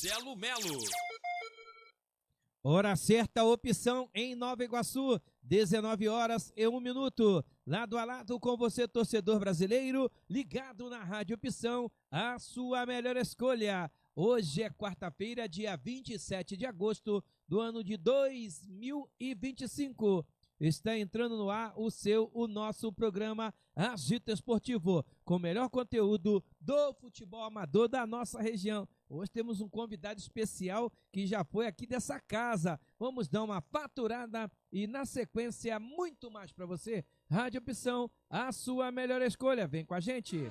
Marcelo Melo. Hora certa, opção em Nova Iguaçu, 19h01. Lado a lado com você, torcedor brasileiro, ligado na Rádio Opção, a sua melhor escolha. Hoje é quarta-feira, dia 27 de agosto do ano de 2025. Está entrando no ar o nosso programa Agito Esportivo, com o melhor conteúdo do futebol amador da nossa região. Hoje temos um convidado especial que já foi aqui dessa casa. Vamos dar uma faturada e, na sequência, muito mais para você. Rádio Opção, a sua melhor escolha. Vem com a gente.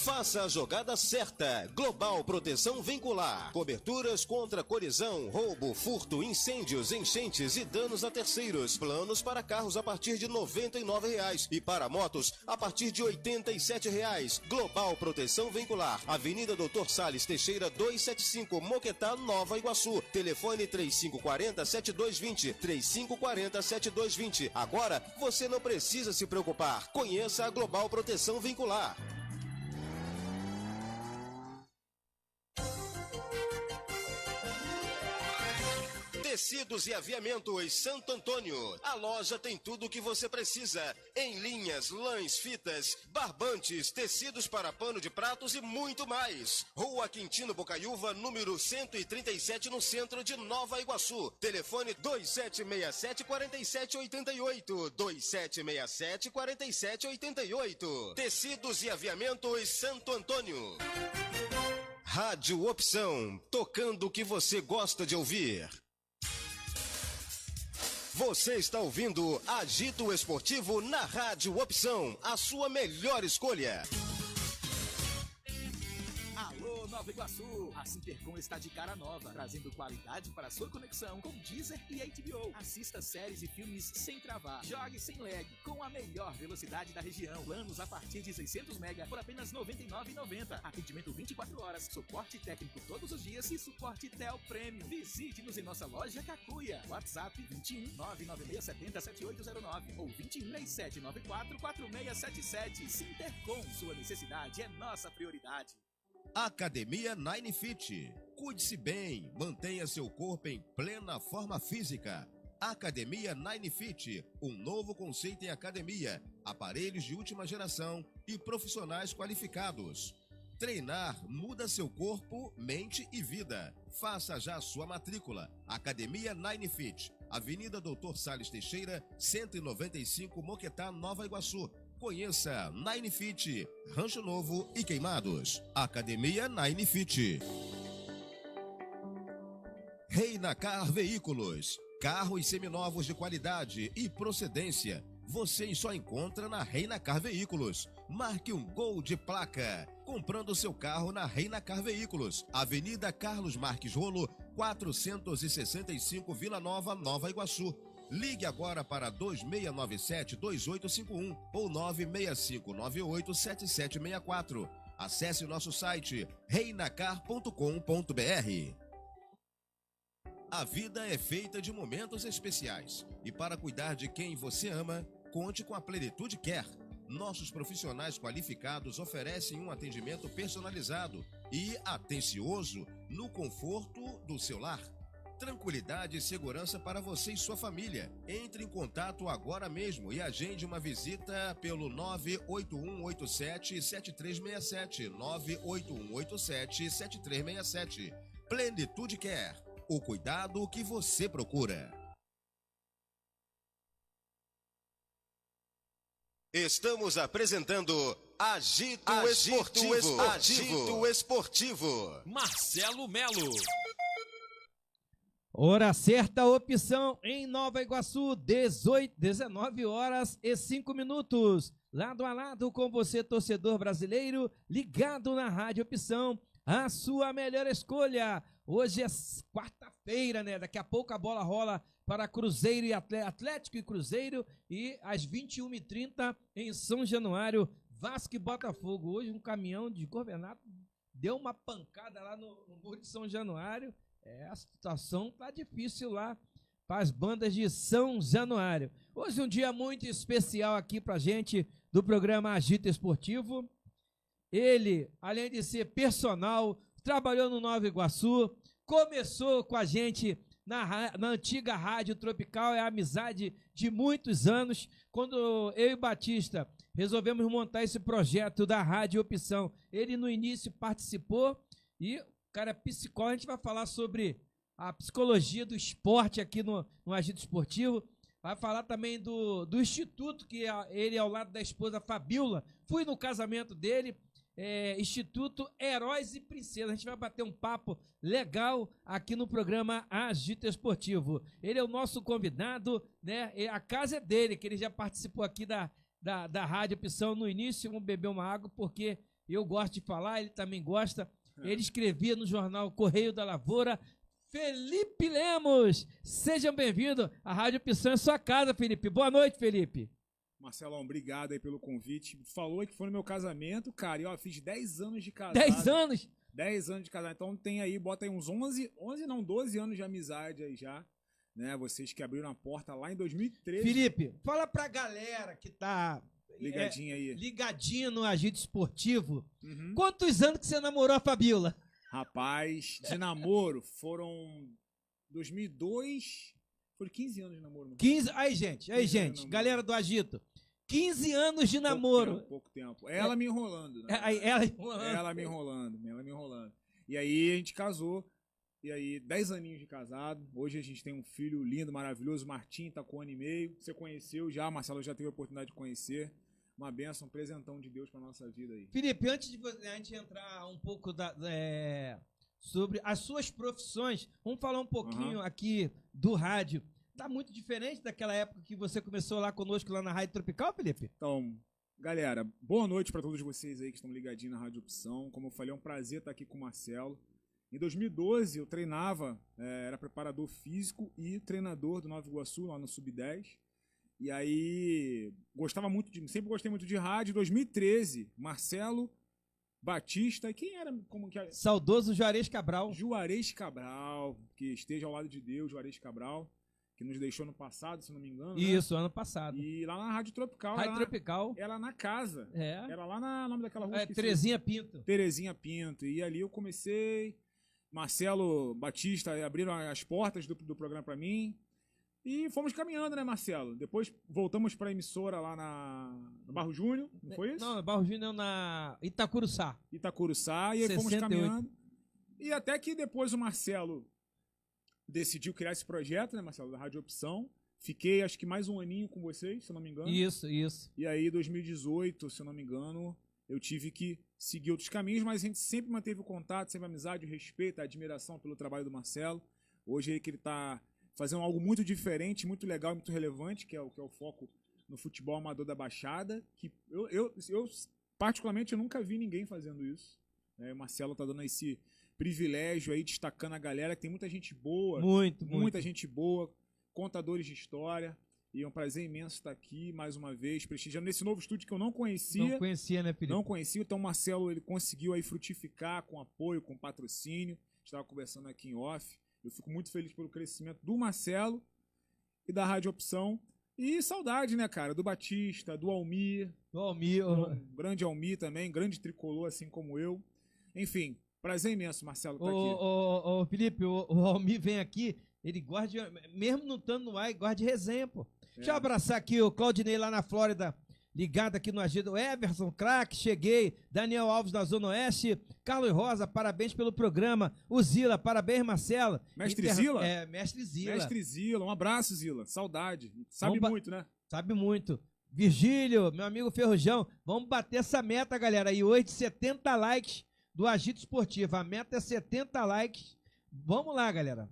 Faça a jogada certa. Global Proteção Veicular. Coberturas contra colisão, roubo, furto, incêndios, enchentes e danos a terceiros. Planos para carros a partir de R$ 99,00 e para motos a partir de R$ 87,00. Global Proteção Veicular. Avenida Dr. Salles Teixeira 275, Moquetá, Nova Iguaçu. Telefone 3540-7220. 3540-7220. Agora você não precisa se preocupar. Conheça a Global Proteção Veicular. Tecidos e Aviamentos Santo Antônio. A loja tem tudo o que você precisa. Em linhas, lãs, fitas, barbantes, tecidos para pano de pratos e muito mais. Rua Quintino Bocaiúva, número 137, no centro de Nova Iguaçu. Telefone 2767-4788. 2767-4788. Tecidos e Aviamentos Santo Antônio. Rádio Opção. Tocando o que você gosta de ouvir. Você está ouvindo Agito Esportivo na Rádio Opção, a sua melhor escolha. Alô, Nova Iguaçu! A Sintercom está de cara nova, trazendo qualidade para sua conexão com Deezer e HBO. Assista séries e filmes sem travar. Jogue sem lag, com a melhor velocidade da região. Planos a partir de 600 MB por apenas R$ 99,90. Atendimento 24 horas, suporte técnico todos os dias e suporte Tel Premium. Visite-nos em nossa loja Cacuia. WhatsApp 21 99670 7809 ou 21 3794 4677. Sintercom, sua necessidade é nossa prioridade. Academia Nine Fit. Cuide-se bem, mantenha seu corpo em plena forma física. Academia Nine Fit, um novo conceito em academia, aparelhos de última geração e profissionais qualificados. Treinar muda seu corpo, mente e vida. Faça já sua matrícula. Academia Nine Fit, Avenida Dr. Salles Teixeira, 195, Moquetá, Nova Iguaçu. Conheça Nine Fit, Rancho Novo e Queimados. Academia Nine Fit. Reinacar Veículos. Carros seminovos de qualidade e procedência. Você só encontra na Reinacar Veículos. Marque um Gol de placa. Comprando seu carro na Reinacar Veículos. Avenida Carlos Marques Rolo, 465, Vila Nova, Nova Iguaçu. Ligue agora para 2697-2851 ou 96598-7764. Acesse nosso site reinacar.com.br. A vida é feita de momentos especiais e para cuidar de quem você ama, conte com a Plenitude Care. Nossos profissionais qualificados oferecem um atendimento personalizado e atencioso no conforto do seu lar. Tranquilidade e segurança para você e sua família. Entre em contato agora mesmo e agende uma visita pelo 98187-7367. 98187-7367. Plenitude Care. O cuidado que você procura. Estamos apresentando Agito Esportivo. Agito Esportivo. Marcelo Melo. Hora certa, opção em Nova Iguaçu, 19h05. Lado a lado com você, torcedor brasileiro, ligado na Rádio Opção, a sua melhor escolha. Hoje é quarta-feira, né? Daqui a pouco a bola rola para Cruzeiro e Atlético e Cruzeiro, e às 21h30 em São Januário, Vasco e Botafogo. Hoje um caminhão de Corvenato deu uma pancada lá no muro de São Januário. A situação tá difícil lá para as bandas de São Januário. Hoje um dia muito especial aqui pra gente do programa Agito Esportivo. Ele, além de ser personal, trabalhou no Nova Iguaçu, começou com a gente na antiga Rádio Tropical, é a amizade de muitos anos. Quando eu e Batista resolvemos montar esse projeto da Rádio Opção, ele no início participou e o cara é psicólogo. A gente vai falar sobre a psicologia do esporte aqui no Agito Esportivo. Vai falar também do instituto, que ele ao lado da esposa Fabiola. Fui no casamento dele, Instituto Heróis e Princesas. A gente vai bater um papo legal aqui no programa Agito Esportivo. Ele é o nosso convidado, né? A casa é dele, que ele já participou aqui da Rádio Opção no início. Vamos beber uma água, porque eu gosto de falar, ele também gosta. Ele escrevia no jornal Correio da Lavoura. Felipe Lemos, sejam bem-vindos. A Rádio Opção é sua casa, Felipe. Boa noite, Felipe. Marcelão, obrigado aí pelo convite. Falou que foi no meu casamento, cara, e ó, fiz 10 anos de casado. 10 anos? 10 anos de casado, então tem aí, bota aí uns 11 não, 12 anos de amizade aí já, né, vocês que abriram a porta lá em 2013. Felipe, fala pra galera que tá ligadinho aí. Ligadinho no Agito Esportivo. Uhum. Quantos anos que você namorou a Fabiola? Rapaz, de namoro foram 2002, foram 15 anos de namoro. 15, aí gente, galera do Agito, 15 anos de namoro. Pouco tempo. Ela me enrolando. Né? Ela me enrolando. E aí a gente casou, e aí 10 aninhos de casado. Hoje a gente tem um filho lindo, maravilhoso, Martim, tá com 1 ano e meio. Você conheceu já, Marcelo já teve a oportunidade de conhecer. Uma bênção, um presentão de Deus pra nossa vida aí. Felipe, antes de a gente entrar um pouco sobre as suas profissões, vamos falar um pouquinho aqui do rádio. Tá muito diferente daquela época que você começou lá conosco, lá na Rádio Tropical, Felipe? Então, galera, boa noite para todos vocês aí que estão ligadinhos na Rádio Opção. Como eu falei, é um prazer estar aqui com o Marcelo. Em 2012, eu treinava, era preparador físico e treinador do Nova Iguaçu, lá no Sub-10. E aí, sempre gostei muito de rádio. Em 2013, Marcelo, Batista, e quem era? Saudoso Juarez Cabral. Juarez Cabral, que esteja ao lado de Deus, Juarez Cabral, que nos deixou no passado, se não me engano. Isso, né? Ano passado. E lá na Rádio Tropical. Ela na casa. Era lá no nome daquela rua. Terezinha Pinto. Terezinha Pinto. E ali eu comecei. Marcelo, Batista abriram as portas do programa para mim. E fomos caminhando, né, Marcelo? Depois voltamos para a emissora lá no Barro Júnior, não foi isso? Não, Barro Júnior na Itacuruçá. Itacuruçá, e aí 68. Fomos caminhando. E até que depois o Marcelo decidiu criar esse projeto, né, Marcelo, da Rádio Opção. Fiquei, acho que mais 1 aninho com vocês, se eu não me engano. Isso. E aí, em 2018, se eu não me engano, eu tive que seguir outros caminhos, mas a gente sempre manteve o contato, sempre a amizade, o respeito, a admiração pelo trabalho do Marcelo. Hoje é que ele está fazendo algo muito diferente, muito legal e muito relevante, que é o foco no futebol amador da Baixada, que eu particularmente, eu nunca vi ninguém fazendo isso. O Marcelo está dando esse privilégio aí, destacando a galera, que tem muita gente boa. Muita gente boa, contadores de história. E é um prazer imenso estar aqui, mais uma vez, prestigiando nesse novo estúdio que eu não conhecia. Não conhecia, né, Felipe? Não conhecia, então o Marcelo ele conseguiu aí frutificar com apoio, com patrocínio. Estava conversando aqui em off. Eu fico muito feliz pelo crescimento do Marcelo e da Rádio Opção. E saudade, né, cara, do Batista, do Almir. Grande Almir também, grande tricolor, assim como eu. Enfim, prazer imenso, Marcelo, estar aqui. Felipe, o Almir vem aqui, ele gosta de, mesmo não estando no ar, ele gosta de resenha, pô. Deixa eu abraçar aqui o Claudinei lá na Flórida, ligado aqui no Agito. Everson, craque, cheguei. Daniel Alves da Zona Oeste. Carlos Rosa, parabéns pelo programa. O Zila, parabéns, Marcelo. Mestre Zila? Mestre Zila. Mestre Zila, um abraço, Zila. Saudade. Sabe muito, né? Sabe muito. Virgílio, meu amigo Ferrujão, vamos bater essa meta, galera. E hoje, 70 likes do Agito Esportivo. A meta é 70 likes. Vamos lá, galera.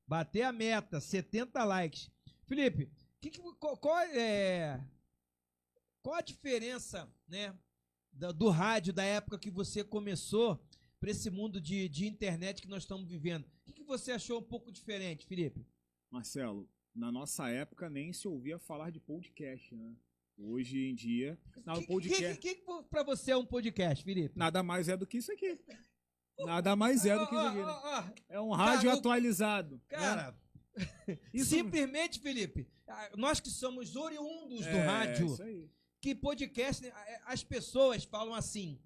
Bater a meta, 70 likes. Felipe, qual a diferença, né, do rádio da época que você começou para esse mundo de internet que nós estamos vivendo? O que você achou um pouco diferente, Felipe? Marcelo, na nossa época nem se ouvia falar de podcast, né? Hoje em dia, podcast. Que para você é um podcast, Felipe? Nada mais é do que isso aqui. Nada mais é do que isso aqui. Né? É um rádio atualizado. Cara, né? Simplesmente, Felipe, nós que somos oriundos do rádio, que podcast, né, as pessoas falam assim,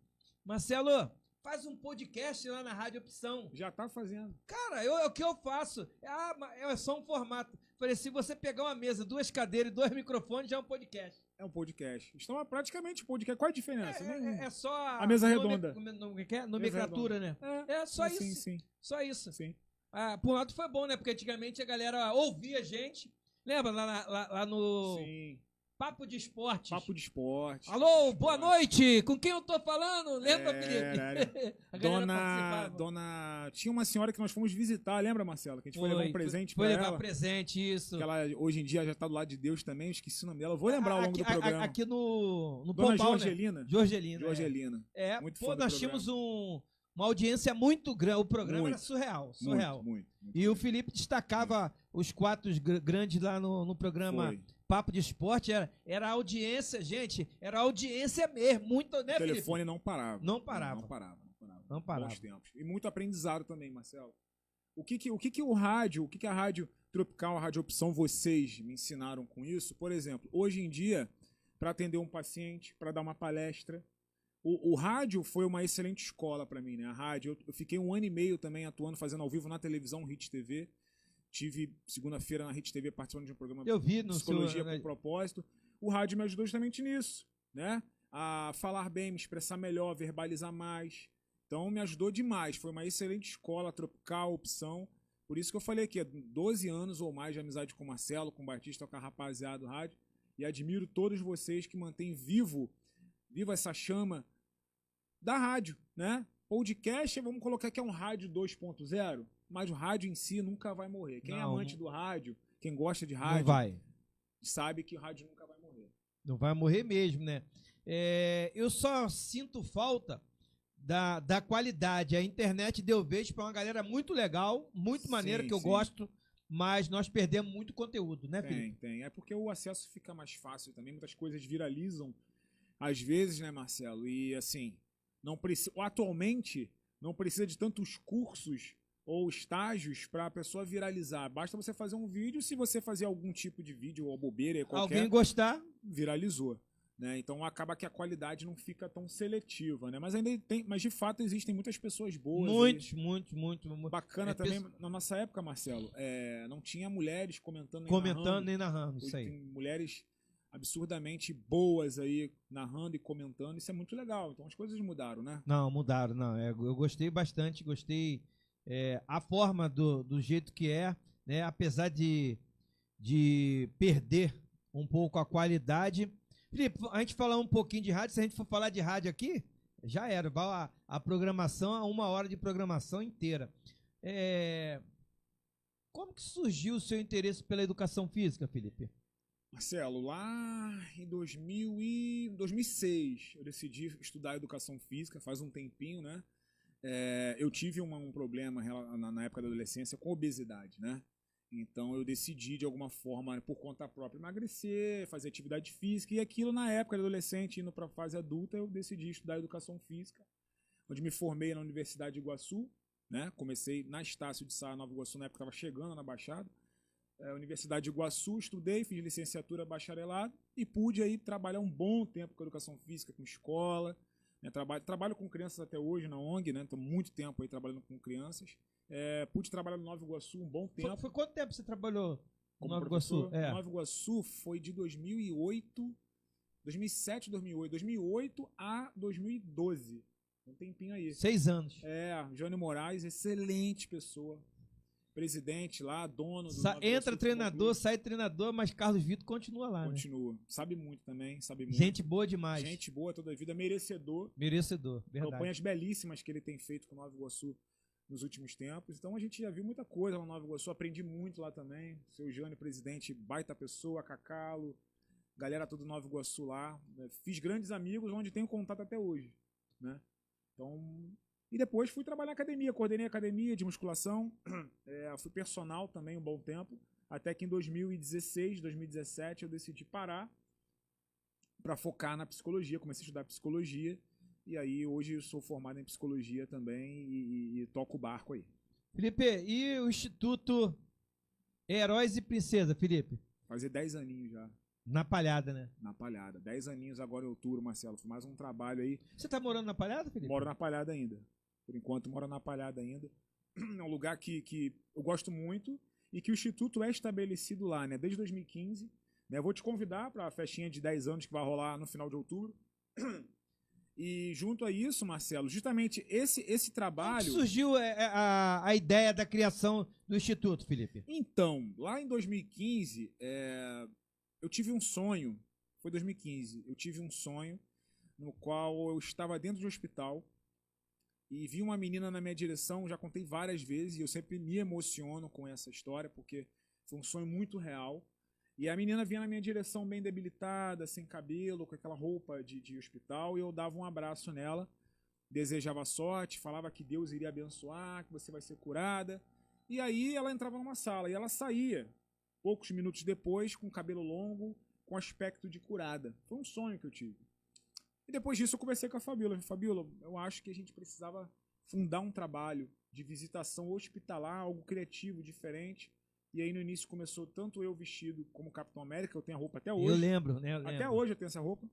Marcelo, faz um podcast lá na Rádio Opção. Já tá fazendo. Cara, é o que eu faço. É só um formato. Falei, se você pegar uma mesa, 2 cadeiras e 2 microfones, já é um podcast. É um podcast. Então é praticamente podcast. Qual a diferença? É só a mesa redonda. Nomenclatura, né? É só isso. Sim. Só isso. Sim. Por um lado foi bom, né? Porque antigamente a galera ouvia a gente. Lembra lá no Sim. Papo de Esportes? Papo de esporte. Alô, boa noite! Com quem eu tô falando? Lembra, Felipe? A galera participava. Dona... Tinha uma senhora que nós fomos visitar, lembra, Marcelo? Que a gente foi levar um presente pra ela. Foi levar presente, isso. Que ela, hoje em dia, já tá do lado de Deus também. Eu esqueci o nome dela. Eu vou lembrar ao longo do programa. Aqui no Dona Pombal, Jorgelina. né? Jorgelina. Jorgelina. Muito fã nós tínhamos uma audiência muito grande. O programa era surreal. Muito. E o Felipe destacava os 4 grandes lá no programa Papo de Esporte. Era audiência, gente. Era audiência mesmo. Muito, né, Felipe? O telefone não parava. Não parava. Não parava. Bons tempos. E muito aprendizado também, Marcelo. O que o rádio, o que a Rádio Tropical, a Rádio Opção, vocês me ensinaram com isso? Por exemplo, hoje em dia, para atender um paciente, para dar uma palestra, o rádio foi uma excelente escola para mim, né? A rádio, eu fiquei 1 ano e meio também atuando, fazendo ao vivo na televisão, Hit TV. Tive segunda-feira na Hit TV participando de um programa de Psicologia com Propósito. O rádio me ajudou justamente nisso, né? A falar bem, me expressar melhor, verbalizar mais. Então me ajudou demais. Foi uma excelente escola, Tropical, Opção. Por isso que eu falei aqui, 12 anos ou mais de amizade com o Marcelo, com o Batista, com a rapaziada do rádio. E admiro todos vocês que mantêm viva essa chama da rádio, né? Podcast, vamos colocar que é um rádio 2.0, mas o rádio em si nunca vai morrer. Quem é amante do rádio, quem gosta de rádio, sabe que o rádio nunca vai morrer. Não vai morrer mesmo, né? Eu só sinto falta da qualidade. A internet deu vez para uma galera muito legal, muito maneira, que eu gosto, mas nós perdemos muito conteúdo, né, Felipe? Tem. É porque o acesso fica mais fácil também, muitas coisas viralizam às vezes, né, Marcelo? E assim, atualmente não precisa de tantos cursos ou estágios para a pessoa viralizar. Basta você fazer um vídeo, se você fazer algum tipo de vídeo ou bobeira qualquer, alguém gostar, viralizou, né? Então acaba que a qualidade não fica tão seletiva, né? Mas ainda mas de fato existem muitas pessoas boas. Muito. Bacana também, na nossa época, Marcelo, não tinha mulheres comentando nem narrando. Isso aí. Tem mulheres absurdamente boas aí, narrando e comentando, isso é muito legal. Então as coisas mudaram, né? Não, mudaram, não. Eu gostei bastante, a forma do jeito que né? Apesar de perder um pouco a qualidade. Felipe, a gente falar um pouquinho de rádio, se a gente for falar de rádio aqui, já era, vai a programação, 1 hora de programação inteira. Como que surgiu o seu interesse pela educação física, Felipe? Marcelo, lá em 2006, eu decidi estudar educação física, faz um tempinho, né? Eu tive um problema na época da adolescência com obesidade, né? Então eu decidi, de alguma forma, por conta própria, emagrecer, fazer atividade física, e aquilo na época de adolescente, indo para a fase adulta, eu decidi estudar educação física, onde me formei na Universidade de Iguaçu, né? Comecei na Estácio de Sá, Nova Iguaçu, na época estava chegando na Baixada. Universidade de Iguaçu, estudei, fiz licenciatura, bacharelado e pude aí trabalhar um bom tempo com educação física, com escola, né? Trabalho com crianças até hoje na ONG, né? Estou muito tempo aí trabalhando com crianças. Pude trabalhar no Nova Iguaçu um bom tempo. Foi quanto tempo você trabalhou no Nova Iguaçu? Nova Iguaçu foi de 2008 a 2012. Um tempinho aí. 6 anos. Jônio Moraes, excelente pessoa. Presidente lá, dono do entra treinador, sai treinador, mas Carlos Vitor continua lá. Continua. Né? Sabe muito também, sabe muito. Gente boa demais. Gente boa toda a vida, merecedor. Verdade. Campanhas belíssimas que ele tem feito com o Nova Iguaçu nos últimos tempos. Então a gente já viu muita coisa lá no Nova Iguaçu, aprendi muito lá também. Seu Jânio, presidente, baita pessoa, Cacalo, galera toda do Nova Iguaçu lá. Fiz grandes amigos, onde tenho contato até hoje, né? Então... E depois fui trabalhar na academia, coordenei a academia de musculação, fui personal também um bom tempo, até que em 2016, 2017 eu decidi parar para focar na psicologia, comecei a estudar psicologia, e aí hoje eu sou formado em psicologia também e toco o barco aí. Felipe, e o Instituto Heróis e Princesa, Felipe? Fazer 10 aninhos já. Na Palhada, né? Na Palhada. 10 aninhos agora em outubro, Marcelo. Foi mais um trabalho aí. Você tá morando na Palhada, Felipe? Moro na Palhada ainda. Por enquanto, moro na Palhada ainda. É um lugar que eu gosto muito e que o Instituto é estabelecido lá, né? Desde 2015. Né? Eu vou te convidar para a festinha de 10 anos que vai rolar no final de outubro. E junto a isso, Marcelo, justamente esse trabalho... Como surgiu a ideia da criação do Instituto, Felipe? Então, lá em 2015, eu tive um sonho. Foi 2015. Eu tive um sonho no qual eu estava dentro de um hospital e vi uma menina na minha direção. Já contei várias vezes e eu sempre me emociono com essa história porque foi um sonho muito real. E a menina vinha na minha direção bem debilitada, sem cabelo, com aquela roupa de hospital, e eu dava um abraço nela, desejava sorte, falava que Deus iria abençoar, que você vai ser curada. E aí ela entrava numa sala e ela saía, poucos minutos depois, com cabelo longo, com aspecto de curada. Foi um sonho que eu tive. E depois disso eu conversei com a Fabíola. Fabíola, eu acho que a gente precisava fundar um trabalho de visitação hospitalar, algo criativo, diferente. E aí no início começou tanto eu vestido como Capitão América, eu tenho a roupa até hoje. Eu lembro, né? Até hoje eu tenho essa roupa.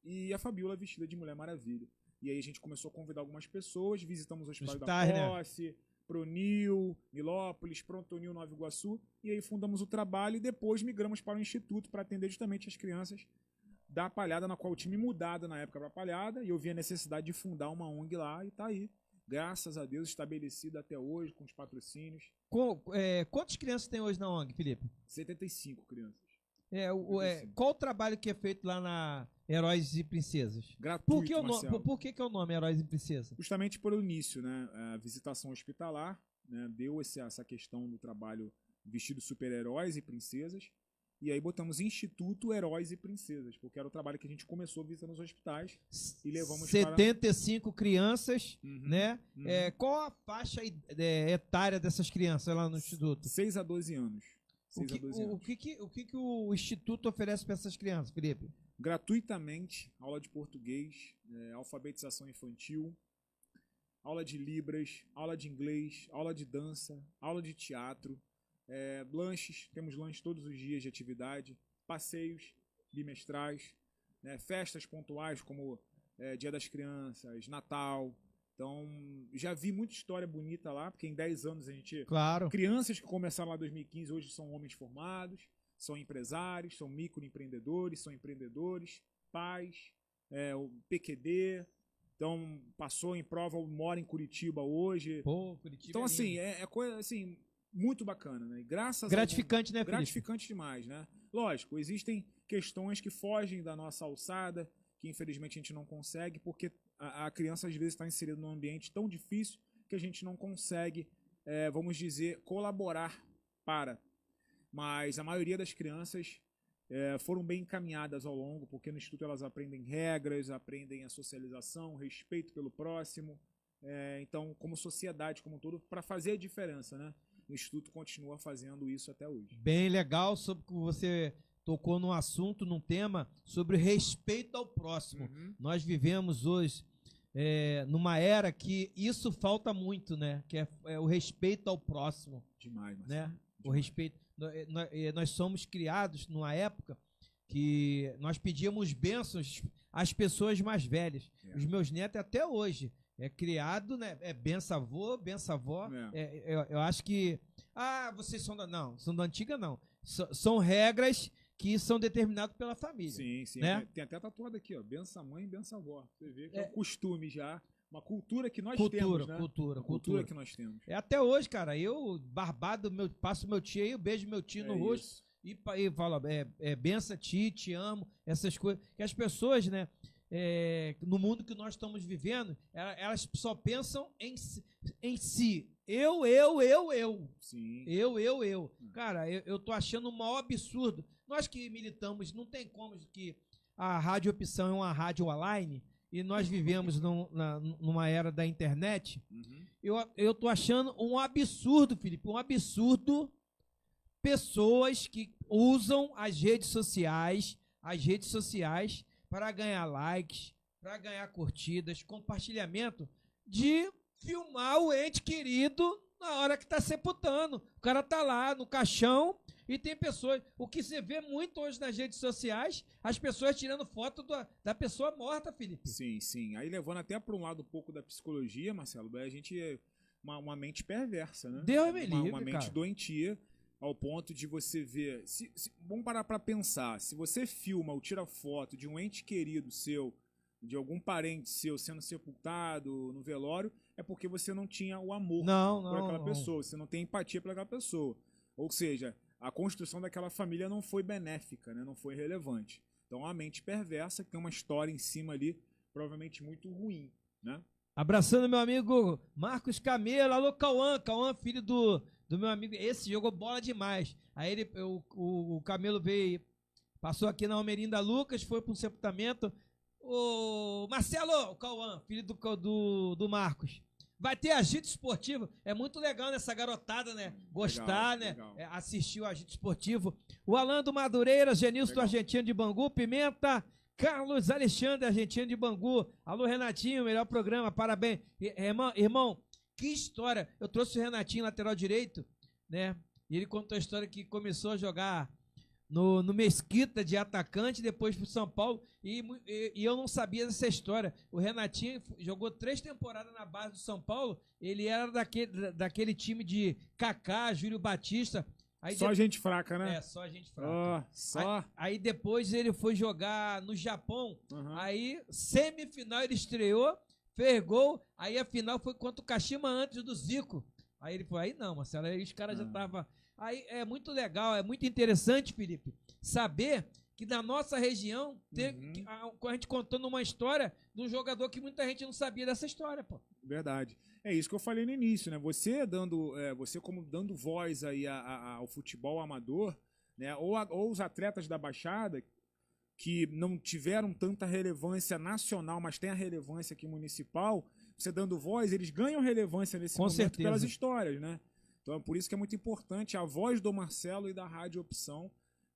E a Fabíola vestida de Mulher Maravilha. E aí a gente começou a convidar algumas pessoas, visitamos o Hospital da Posse, Pronil, Milópolis, Prontonil, Nova Iguaçu. E aí fundamos o trabalho e depois migramos para o Instituto para atender justamente as crianças da Palhada, na qual eu tinha me mudado na época para a Palhada. E eu vi a necessidade de fundar uma ONG lá e tá aí. Graças a Deus, estabelecido até hoje, com os patrocínios. Quantas crianças tem hoje na ONG, Felipe? 75 crianças. Qual o trabalho que é feito lá na Heróis e Princesas? Gratuito, Por que é o nome Heróis e Princesas? Justamente pelo início, né? A visitação hospitalar, né? Deu essa questão do trabalho vestido super-heróis e princesas. E aí botamos Instituto Heróis e Princesas, porque era o trabalho que a gente começou visitando os hospitais e levamos 75 crianças, né? Qual a faixa etária dessas crianças lá no Instituto? 6 a 12 anos. O que o Instituto oferece para essas crianças, Felipe? Gratuitamente, aula de português, alfabetização infantil, aula de libras, aula de inglês, aula de dança, aula de teatro, lanches, temos lanches todos os dias de atividade, passeios bimestrais, né, festas pontuais como Dia das Crianças, Natal. Então, já vi muita história bonita lá, porque em 10 anos a gente... Claro. Crianças que começaram lá em 2015 hoje são homens formados, são empresários, são microempreendedores, são empreendedores, pais, o PQD. Então, passou em prova, mora em Curitiba hoje. Pô, Curitiba. Então, assim, coisa assim, muito bacana, né? E gratificante, né, Felipe? Gratificante demais, né? Lógico, existem questões que fogem da nossa alçada, que infelizmente a gente não consegue, porque a criança às vezes está inserida num ambiente tão difícil que a gente não consegue, vamos dizer, colaborar para. Mas a maioria das crianças foram bem encaminhadas ao longo, porque no Instituto elas aprendem regras, aprendem a socialização, respeito pelo próximo. Então, como sociedade como um todo, para fazer a diferença, né? O Instituto continua fazendo isso até hoje. Bem legal, sobre que você tocou num assunto, num tema sobre respeito ao próximo. Nós vivemos hoje numa era que isso falta muito, né? Que é o respeito ao próximo. Demais, né? Demais. O respeito. Nós somos criados numa época que nós pedíamos bênçãos às pessoas mais velhas. Os meus netos até hoje criado, né? Benção avô, benção avó. Eu acho que vocês são são da antiga não. São regras que são determinadas pela família. Sim. Né? Tem até tatuado aqui, ó. Benção mãe e benção avó. Você vê que é um costume já. Uma cultura que nós temos, né? Cultura que nós temos. Até hoje, cara, eu, barbado, passo meu tio aí, eu beijo meu tio no rosto e falo, benção tio, te amo, essas coisas. Que as pessoas, né, no mundo que nós estamos vivendo, elas só pensam em si. Eu. Sim. Eu. Cara, eu tô achando o maior absurdo. Nós que militamos, não tem como que a Rádio Opção é uma rádio online e nós vivemos numa era da internet. Eu tô achando um absurdo, Felipe, um absurdo pessoas que usam as redes sociais para ganhar likes, para ganhar curtidas, compartilhamento, de filmar o ente querido na hora que está sepultando. O cara tá lá no caixão, E tem pessoas, o que você vê muito hoje nas redes sociais, as pessoas tirando foto da pessoa morta, Felipe. Sim, sim. Aí levando até para um lado um pouco da psicologia, Marcelo, a gente é uma mente perversa, né? Deus me livre, Uma mente cara. doentia, ao ponto de você ver... Vamos parar para pensar. Se você filma ou tira foto de um ente querido seu, de algum parente seu sendo sepultado no velório, é porque você não tinha o amor por aquela pessoa, você não tem empatia por aquela pessoa. Ou seja, a construção daquela família não foi benéfica, né? Não foi relevante. Então, a mente perversa, que tem uma história em cima ali, provavelmente muito ruim, né? Abraçando meu amigo Marcos Camelo. Alô, Cauã. Cauã, filho do meu amigo. Esse jogou bola demais. Aí o Camelo veio, passou aqui na Almerinda Lucas, foi para um sepultamento. O Marcelo, o Cauã, filho do Marcos. Vai ter agito esportivo. É muito legal nessa garotada, né? Gostar, legal. né? Assistir o agito esportivo. O Alan do Madureira, Genilson do Argentino de Bangu, Pimenta, Carlos Alexandre, Argentino de Bangu. Alô, Renatinho, melhor programa, parabéns. Irmão, que história. Eu trouxe o Renatinho, lateral direito, né? E ele contou a história que começou a jogar no Mesquita de atacante, depois pro São Paulo, e eu não sabia dessa história. O Renatinho jogou 3 temporadas na base do São Paulo, ele era daquele time de Kaká, Júlio Batista. Aí só gente fraca, né? Só gente fraca. Só. Aí depois ele foi jogar no Japão, aí semifinal ele estreou, fez gol, aí a final foi contra o Kashima antes do Zico. Aí ele falou, aí não, Marcelo, aí os caras já estavam... Aí é muito legal, é muito interessante, Felipe, saber que na nossa região, a gente contando uma história de um jogador que muita gente não sabia dessa história, pô. Verdade. É isso que eu falei no início, né? Você como dando voz aí ao futebol amador, né? Ou os atletas da Baixada, que não tiveram tanta relevância nacional, mas tem a relevância aqui municipal, você dando voz, eles ganham relevância nesse momento pelas histórias, né? Então é por isso que é muito importante a voz do Marcelo e da Rádio Opção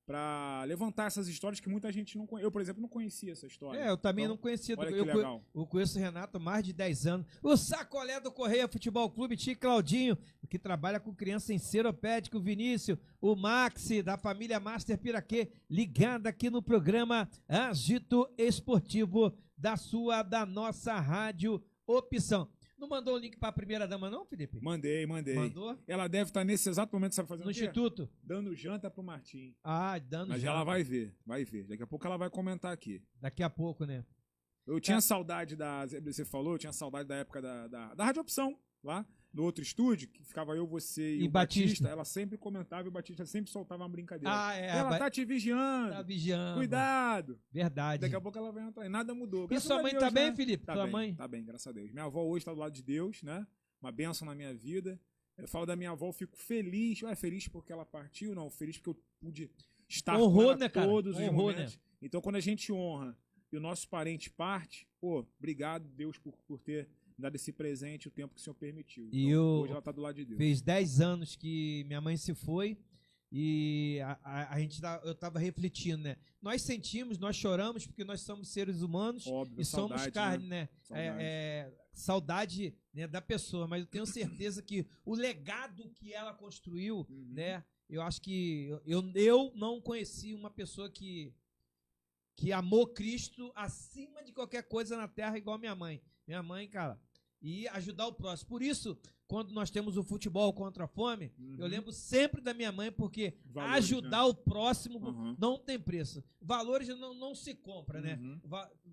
para levantar essas histórias que muita gente não conhece. Eu, por exemplo, não conhecia essa história. Eu também não conhecia. Olha que legal. Eu conheço o Renato há mais de 10 anos. O Sacolé do Correia Futebol Clube, Tio Claudinho, que trabalha com criança em seropédico, o Vinícius, o Maxi, da família Master Piraquê, ligado aqui no programa Agito Esportivo da nossa Rádio Opção. Não mandou o link para a primeira dama, não, Felipe? Mandei. Mandou? Ela deve estar nesse exato momento, sabe fazendo no o quê? Instituto. Dando janta pro Martim. Dando Mas janta. ela vai ver. Daqui a pouco ela vai comentar aqui. Daqui a pouco, né? Eu tinha saudade você falou, eu tinha saudade da época da Rádio Opção, lá no outro estúdio, que ficava eu, você e o Batista. Ela sempre comentava e o Batista sempre soltava uma brincadeira. Ela tá te vigiando. Tá vigiando. Cuidado. Verdade. Daqui a pouco ela vai entrar. E nada mudou. E sua mãe tá bem, Felipe? Tá Tua bem, mãe? Tá bem, graças a Deus. Minha avó hoje tá do lado de Deus, né? Uma bênção na minha vida. Eu falo da minha avó, eu fico feliz. Feliz porque ela partiu? Não, feliz porque eu pude estar com ela todos os momentos. Né? Então, quando a gente honra e o nosso parente parte, obrigado, Deus, por ter dado esse presente o tempo que o Senhor permitiu. Então, hoje ela tá do lado de Deus. Fez 10 anos que minha mãe se foi e eu tava refletindo, né? Nós sentimos, nós choramos porque nós somos seres humanos. Óbvio, e somos carne, né? Saudade. Né, da pessoa, mas eu tenho certeza que o legado que ela construiu, né? Eu acho que eu não conheci uma pessoa que amou Cristo acima de qualquer coisa na terra igual minha mãe. Minha mãe, cara, e ajudar o próximo. Por isso, quando nós temos o futebol contra a fome, eu lembro sempre da minha mãe, porque valores, ajudar o próximo não tem preço. Valores não se compra, né?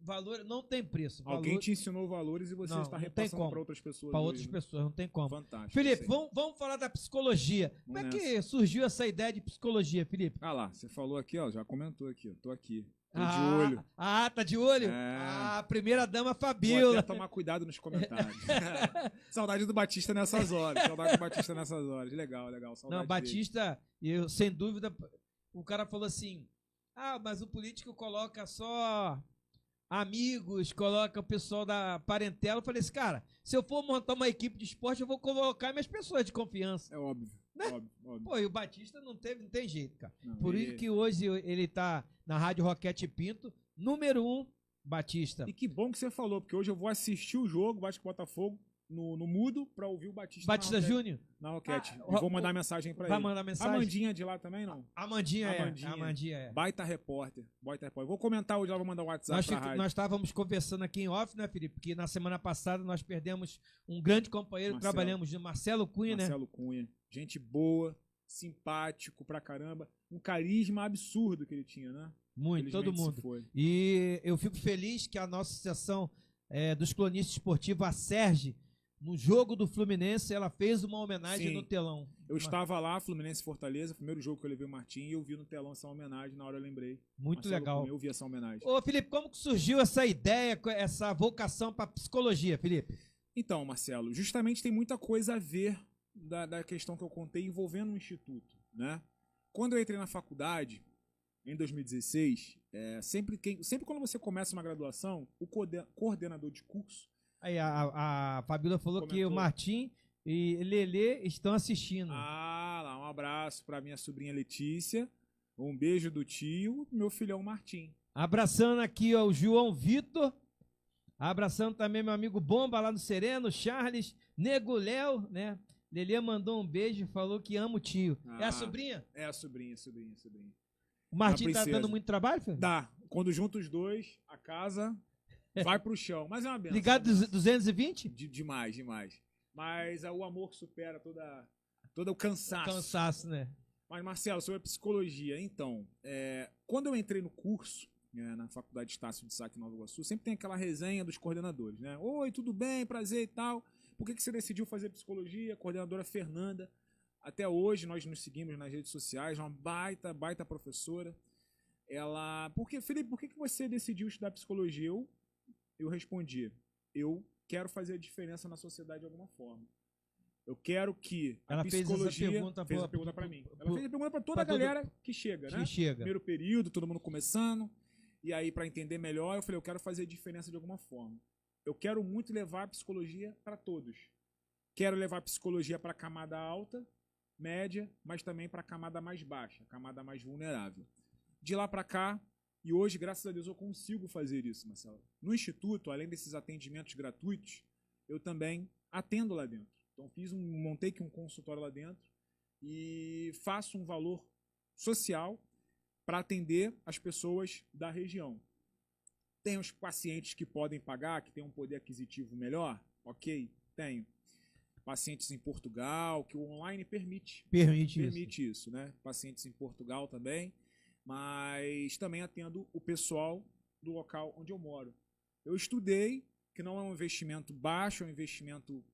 Valor não tem preço. Alguém te ensinou valores e você está repassando para outras pessoas. Para outras pessoas, não tem como. Fantástico. Felipe, vamos falar da psicologia. Como é que surgiu essa ideia de psicologia, Felipe? Lá, você falou aqui, já comentou aqui, tô aqui. Tô de olho. Tá de olho? Primeira dama Fabiola. Vou até tomar cuidado nos comentários. Saudade do Batista nessas horas. Legal. Saudade não, Batista, eu, sem dúvida, o cara falou assim, mas o político coloca só amigos, coloca o pessoal da parentela. Eu falei assim, cara, se eu for montar uma equipe de esporte, eu vou colocar minhas pessoas de confiança. É óbvio. Né? Óbvio. Pô, e o Batista não tem jeito, cara. Não, por isso que hoje ele tá na Rádio Roquete Pinto, número 1, Batista. E que bom que você falou, porque hoje eu vou assistir o jogo, Vasco e Botafogo, no mudo pra ouvir o Batista. Batista Júnior? Na Roquete. Ah, E vou mandar mensagem pra ele. Vai mandar mensagem? Amandinha de lá também, não? Amandinha é. Baita repórter. Vou comentar hoje, ela vai mandar o WhatsApp pra rádio. Nós estávamos conversando aqui em off, né, Felipe? Porque na semana passada nós perdemos um grande companheiro, trabalhamos de Marcelo Cunha, né? Marcelo Cunha. Gente boa, simpático pra caramba. Um carisma absurdo que ele tinha, né? Muito, todo Felizmente mundo. se foi. E eu fico feliz que a nossa associação dos cronistas esportivos, a Serge, no jogo do Fluminense, ela fez uma homenagem no telão. Eu estava lá, Fluminense e Fortaleza, primeiro jogo que eu levei o Martim, e eu vi no telão essa homenagem, na hora eu lembrei. Muito Marcelo legal. Cunha, eu vi essa homenagem. Ô, Felipe, como que surgiu essa ideia, essa vocação para psicologia, Felipe? Então, Marcelo, justamente tem muita coisa a ver da questão que eu contei envolvendo o Instituto, né? Quando eu entrei na faculdade, em 2016, sempre quando você começa uma graduação, o coordenador de curso... Aí a Fabíola falou comentou. que o Martim e Lelê estão assistindo. Ah, lá, um abraço pra minha sobrinha Letícia, um beijo do tio, meu filhão Martim. Abraçando aqui ó, o João Vitor, abraçando também meu amigo Bomba lá no Sereno, Charles, Nego Léo, né? Lelê mandou um beijo e falou que ama o tio. É a sobrinha? É a sobrinha. O Martim tá princesa. dando muito trabalho, filho? Dá. Quando junta os dois, a casa vai pro chão. Mas é uma benção. Ligado 220? Demais. Mas o amor supera todo o cansaço. Cansaço, né? Mas, Marcelo, sobre a psicologia, então, quando eu entrei no curso, na Faculdade de Estácio de Sá, aqui em Nova Iguaçu, sempre tem aquela resenha dos coordenadores, né? Oi, tudo bem, prazer e tal. Por que você decidiu fazer psicologia? A coordenadora Fernanda. Até hoje nós nos seguimos nas redes sociais, uma baita professora. Felipe, por que você decidiu estudar psicologia? Eu respondi, eu quero fazer a diferença na sociedade de alguma forma. Eu quero que a psicologia... Fez a pergunta para mim. Ela fez a pergunta para toda a galera que chega, né? Primeiro período, todo mundo começando. E aí, para entender melhor, eu falei, eu quero fazer a diferença de alguma forma. Eu quero muito levar a psicologia para todos. Quero levar a psicologia para a camada alta, média, mas também para a camada mais baixa, a camada mais vulnerável. De lá para cá, e hoje, graças a Deus, eu consigo fazer isso, Marcelo. No Instituto, além desses atendimentos gratuitos, eu também atendo lá dentro. Então, montei aqui um consultório lá dentro e faço um valor social para atender as pessoas da região. Tem os pacientes que podem pagar, que têm um poder aquisitivo melhor? Ok, tenho. Pacientes em Portugal, que o online permite isso, né? Pacientes em Portugal também, mas também atendo o pessoal do local onde eu moro. Eu estudei, que não é um investimento baixo, é um investimento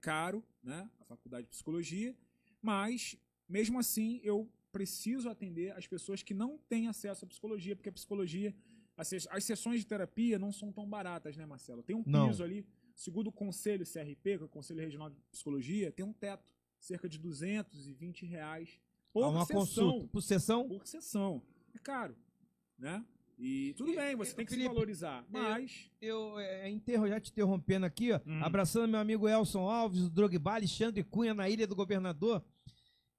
caro, né? A faculdade de psicologia, mas mesmo assim eu preciso atender as pessoas que não têm acesso à psicologia, porque a psicologia, as sessões de terapia não são tão baratas, né, Marcelo? Tem um piso ali, segundo o Conselho CRP, que é o Conselho Regional de Psicologia, tem um teto, cerca de R$220 por sessão. Consulta. Por sessão? Por sessão. É caro, né? E tudo bem, você tem que Felipe, se valorizar, mas... Já te interrompendo aqui, ó, abraçando meu amigo Elson Alves, o Drogba, Alexandre Cunha, na Ilha do Governador.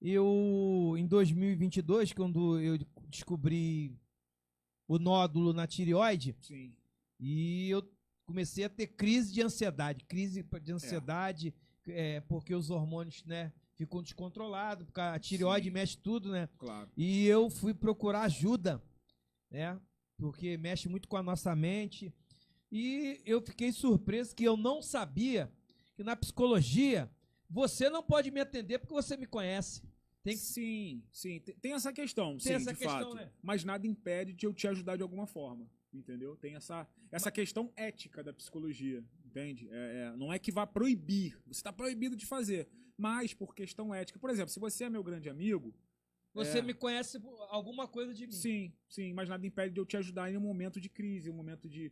Em 2022, quando eu descobri o nódulo na tireoide, sim, e eu comecei a ter crise de ansiedade, porque os hormônios, né, ficam descontrolados, porque a tireoide mexe tudo, né? Claro. E eu fui procurar ajuda, né? Porque mexe muito com a nossa mente. E eu fiquei surpreso que eu não sabia que na psicologia você não pode me atender porque você me conhece. Sim. Tem essa questão, tem essa de questão, fato. Né? Mas nada impede de eu te ajudar de alguma forma, entendeu? Tem essa questão ética da psicologia, entende? Não é que vá proibir, você está proibido de fazer, mas por questão ética. Por exemplo, se você é meu grande amigo... Você me conhece alguma coisa de mim. Sim, mas nada impede de eu te ajudar em um momento de crise, em um momento de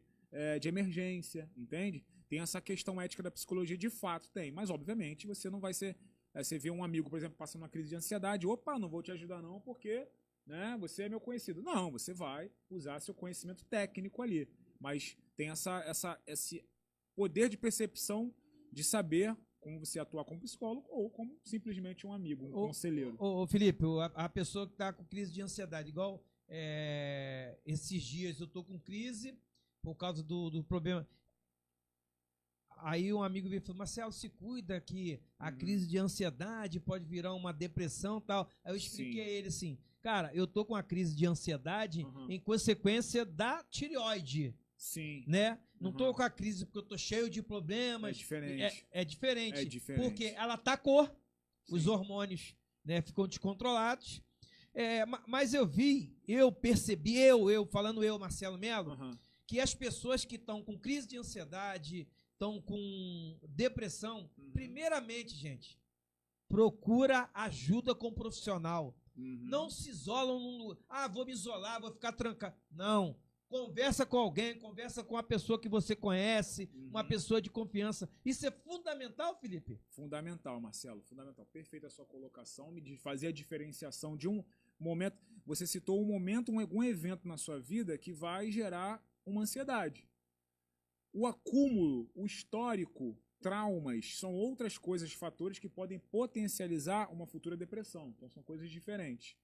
emergência, entende? Tem essa questão ética da psicologia, de fato tem, mas obviamente você não vai ser... Você vê um amigo, por exemplo, passando uma crise de ansiedade, opa, não vou te ajudar não, porque né, você é meu conhecido. Não, você vai usar seu conhecimento técnico ali, mas tem esse poder de percepção de saber como você atuar como psicólogo ou como simplesmente um amigo, um conselheiro. Ô, Felipe, a pessoa que está com crise de ansiedade, igual esses dias eu estou com crise por causa do problema. Aí um amigo veio e falou, Marcelo, se cuida que a crise de ansiedade pode virar uma depressão e tal. Aí eu expliquei a ele assim, cara, eu tô com a crise de ansiedade em consequência da tireoide. Sim. Né? Não tô com a crise porque eu tô cheio de problemas. É diferente. É diferente. É diferente. Porque ela atacou, os hormônios, né, ficam descontrolados. Mas eu percebi, falando Marcelo Melo, que as pessoas que estão com crise de ansiedade, estão com depressão, primeiramente, gente, procura ajuda com um profissional. Não se isolam num lugar. Vou me isolar, vou ficar trancado. Não. Conversa com alguém, conversa com uma pessoa que você conhece, uma pessoa de confiança. Isso é fundamental, Felipe? Fundamental, Marcelo, fundamental. Perfeita a sua colocação, me fazer a diferenciação de um momento. Você citou um momento, algum evento na sua vida que vai gerar uma ansiedade. O acúmulo, o histórico, traumas, são outras coisas, fatores que podem potencializar uma futura depressão. Então são coisas diferentes.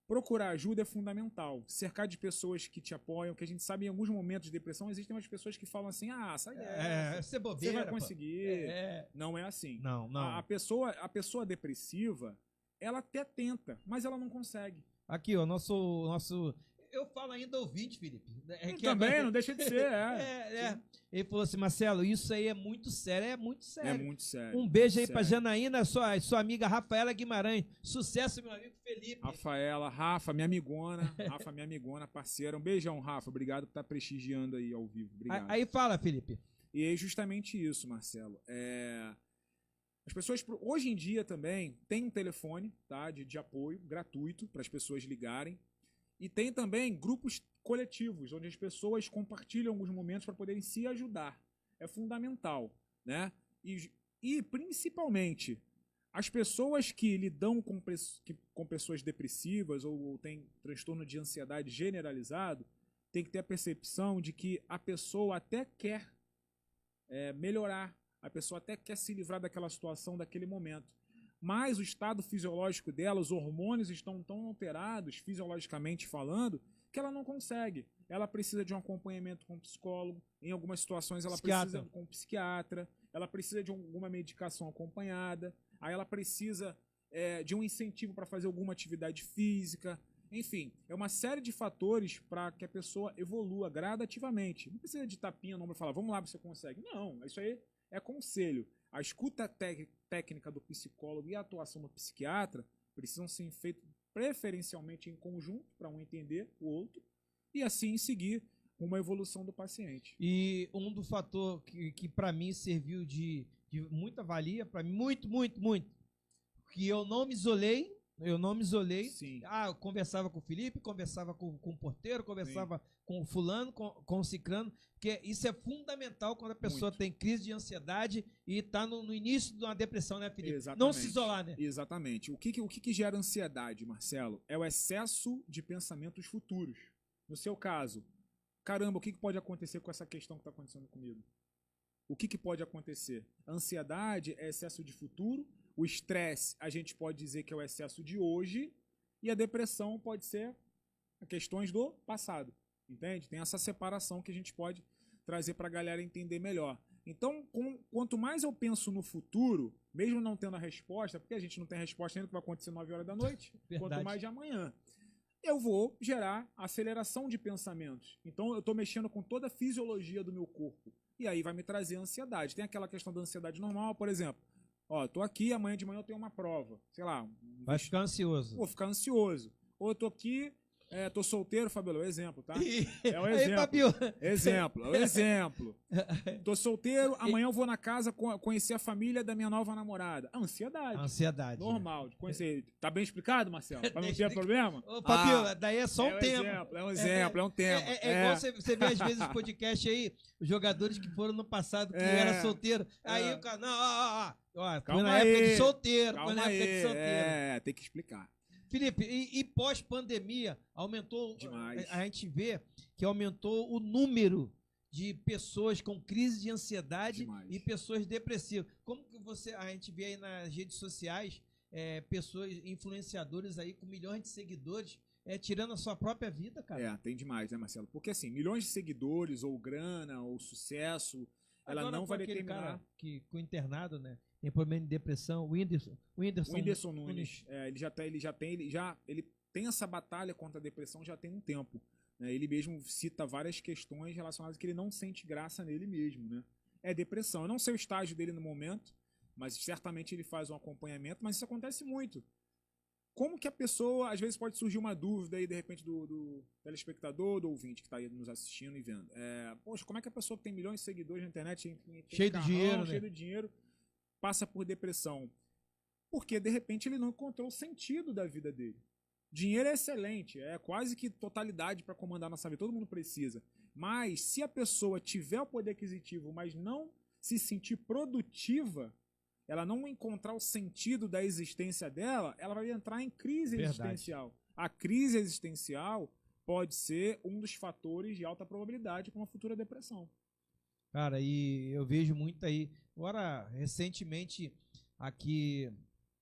Procurar ajuda é fundamental. Cercar de pessoas que te apoiam, que a gente sabe em alguns momentos de depressão existem umas pessoas que falam assim, sai dessa, você é bobeira, você vai conseguir. Não é assim. Não. A pessoa depressiva, ela até tenta, mas ela não consegue. Aqui, ó, nosso... Eu falo ainda ouvinte, Felipe. Também, não deixa de ser, Ele falou assim, Marcelo, isso aí é muito sério, é muito sério. É muito sério. Um beijo aí pra Janaína, sua amiga Rafaela Guimarães. Sucesso, meu amigo Felipe. Rafa, minha amigona, parceira. Um beijão, Rafa. Obrigado por estar prestigiando aí ao vivo. Obrigado. Aí fala, Felipe. E é justamente isso, Marcelo. As pessoas, hoje em dia também, tem um telefone, tá, de apoio gratuito para as pessoas ligarem. E tem também grupos coletivos, onde as pessoas compartilham alguns momentos para poderem se ajudar. É fundamental, né? E principalmente, as pessoas que lidam com pessoas depressivas ou têm transtorno de ansiedade generalizado, tem que ter a percepção de que a pessoa até quer melhorar, a pessoa até quer se livrar daquela situação, daquele momento. Mas o estado fisiológico dela, os hormônios estão tão alterados, fisiologicamente falando, que ela não consegue. Ela precisa de um acompanhamento com um psicólogo, em algumas situações ela precisa com um psiquiatra, ela precisa de alguma medicação acompanhada, aí ela precisa de um incentivo para fazer alguma atividade física. Enfim, é uma série de fatores para que a pessoa evolua gradativamente. Não precisa de tapinha no ombro e falar, vamos lá, você consegue. Não, isso aí é conselho. A escuta técnica do psicólogo e a atuação do psiquiatra precisam ser feitas preferencialmente em conjunto, para um entender o outro, e assim seguir uma evolução do paciente. E um do fator que para mim serviu de muita valia, para mim, muito, que eu não me isolei. Sim. Eu conversava com o Felipe, conversava com o porteiro, conversava com o fulano, com o ciclano, porque isso é fundamental quando a pessoa tem crise de ansiedade e está no início de uma depressão, né, Felipe? Exatamente. Não se isolar, né? Exatamente. O que gera ansiedade, Marcelo? É o excesso de pensamentos futuros. No seu caso, caramba, o que pode acontecer com essa questão que está acontecendo comigo? O que pode acontecer? A ansiedade é excesso de futuro. O estresse, a gente pode dizer que é o excesso de hoje, e a depressão pode ser questões do passado, entende? Tem essa separação que a gente pode trazer para a galera entender melhor. Então, quanto mais eu penso no futuro, mesmo não tendo a resposta, porque a gente não tem resposta ainda do que vai acontecer 9 horas da noite, quanto mais de amanhã, eu vou gerar aceleração de pensamentos. Então, eu estou mexendo com toda a fisiologia do meu corpo, e aí vai me trazer ansiedade. Tem aquela questão da ansiedade normal, por exemplo, tô aqui, amanhã de manhã eu tenho uma prova. Sei lá. Vai ficar ansioso. Vou ficar ansioso. Ou eu tô aqui, tô solteiro, Fabiola, é um exemplo, tá? É um Aí, exemplo. Exemplo. Tô solteiro, amanhã eu vou na casa conhecer a família da minha nova namorada. Ansiedade. Normal, de conhecer. Tá bem explicado, Marcelo? Pra não ter problema? Ô, Fabiola, daí é só um tempo. É um exemplo, é um tempo. Igual você vê às vezes no podcast aí, os jogadores que foram no passado, que era solteiro. Aí o cara, foi na época de solteiro. Tem que explicar. Felipe, e pós-pandemia, aumentou demais. A gente vê que aumentou o número de pessoas com crise de ansiedade demais. E pessoas depressivas. Como que a gente vê aí nas redes sociais, pessoas, influenciadores aí com milhões de seguidores, tirando a sua própria vida, cara? Tem demais, né, Marcelo? Porque assim, milhões de seguidores, ou grana, ou sucesso, ela Agora, não vai aquele determinar. cara que ficou internado, né? Tem problema de depressão, o Whindersson Nunes, ele tem essa batalha contra a depressão já tem um tempo, né? Ele mesmo cita várias questões relacionadas que ele não sente graça nele mesmo, né? É depressão. Eu não sei o estágio dele no momento, mas certamente ele faz um acompanhamento, mas isso acontece muito. Como que a pessoa, às vezes pode surgir uma dúvida aí, de repente, do telespectador, do ouvinte que está aí nos assistindo e vendo. Poxa, como é que a pessoa que tem milhões de seguidores na internet, tem cheio de dinheiro, cheio né? de dinheiro, passa por depressão? Porque, de repente, ele não encontrou o sentido da vida dele. Dinheiro é excelente, é quase que totalidade para comandar nossa vida, todo mundo precisa. Mas, se a pessoa tiver o poder aquisitivo, mas não se sentir produtiva, ela não encontrar o sentido da existência dela, ela vai entrar em crise existencial. A crise existencial pode ser um dos fatores de alta probabilidade para uma futura depressão. Cara, e eu vejo muito aí. Agora, recentemente, aqui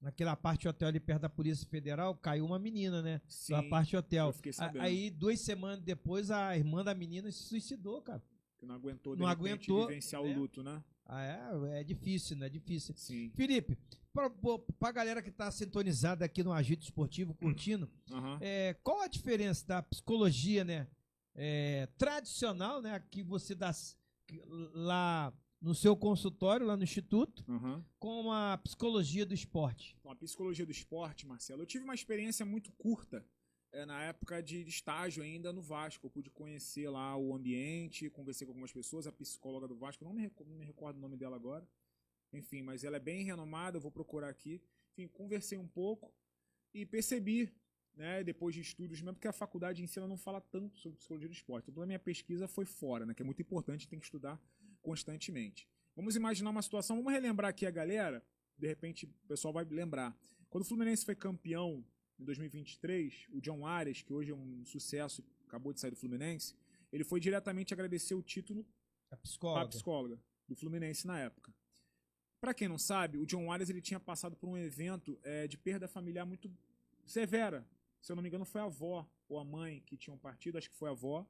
naquela parte hotel ali perto da Polícia Federal, caiu uma menina, né? Sim, da parte hotel. eu fiquei sabendo. Aí, 2 semanas depois, a irmã da menina se suicidou, cara. Que não aguentou, Não aguentou, vivenciar né? o luto, né? É difícil, né? É difícil. Sim. Felipe, pra galera que tá sintonizada aqui no Agito Esportivo, curtindo, Uhum. qual a diferença da psicologia, né? Tradicional, né? Que você dá lá no seu consultório, lá no Instituto, Uhum. com a psicologia do esporte. Então, a psicologia do esporte, Marcelo, eu tive uma experiência muito curta na época de estágio ainda no Vasco. Eu pude conhecer lá o ambiente, conversei com algumas pessoas, a psicóloga do Vasco, não me recordo o nome dela agora, enfim, mas ela é bem renomada, eu vou procurar aqui. Enfim, conversei um pouco e percebi, né, depois de estudos, mesmo porque a faculdade em si ela não fala tanto sobre psicologia do esporte. Toda a minha pesquisa foi fora, né, que é muito importante, tem que estudar constantemente. Vamos imaginar uma situação, vamos relembrar aqui a galera, de repente o pessoal vai lembrar. Quando o Fluminense foi campeão em 2023, o John Arias, que hoje é um sucesso, acabou de sair do Fluminense, ele foi diretamente agradecer o título A para a psicóloga. psicóloga do Fluminense na época. Para quem não sabe, o John Arias ele tinha passado por um evento de perda familiar muito severa. Se eu não me engano, foi a avó ou a mãe que tinham partido, acho que foi a avó.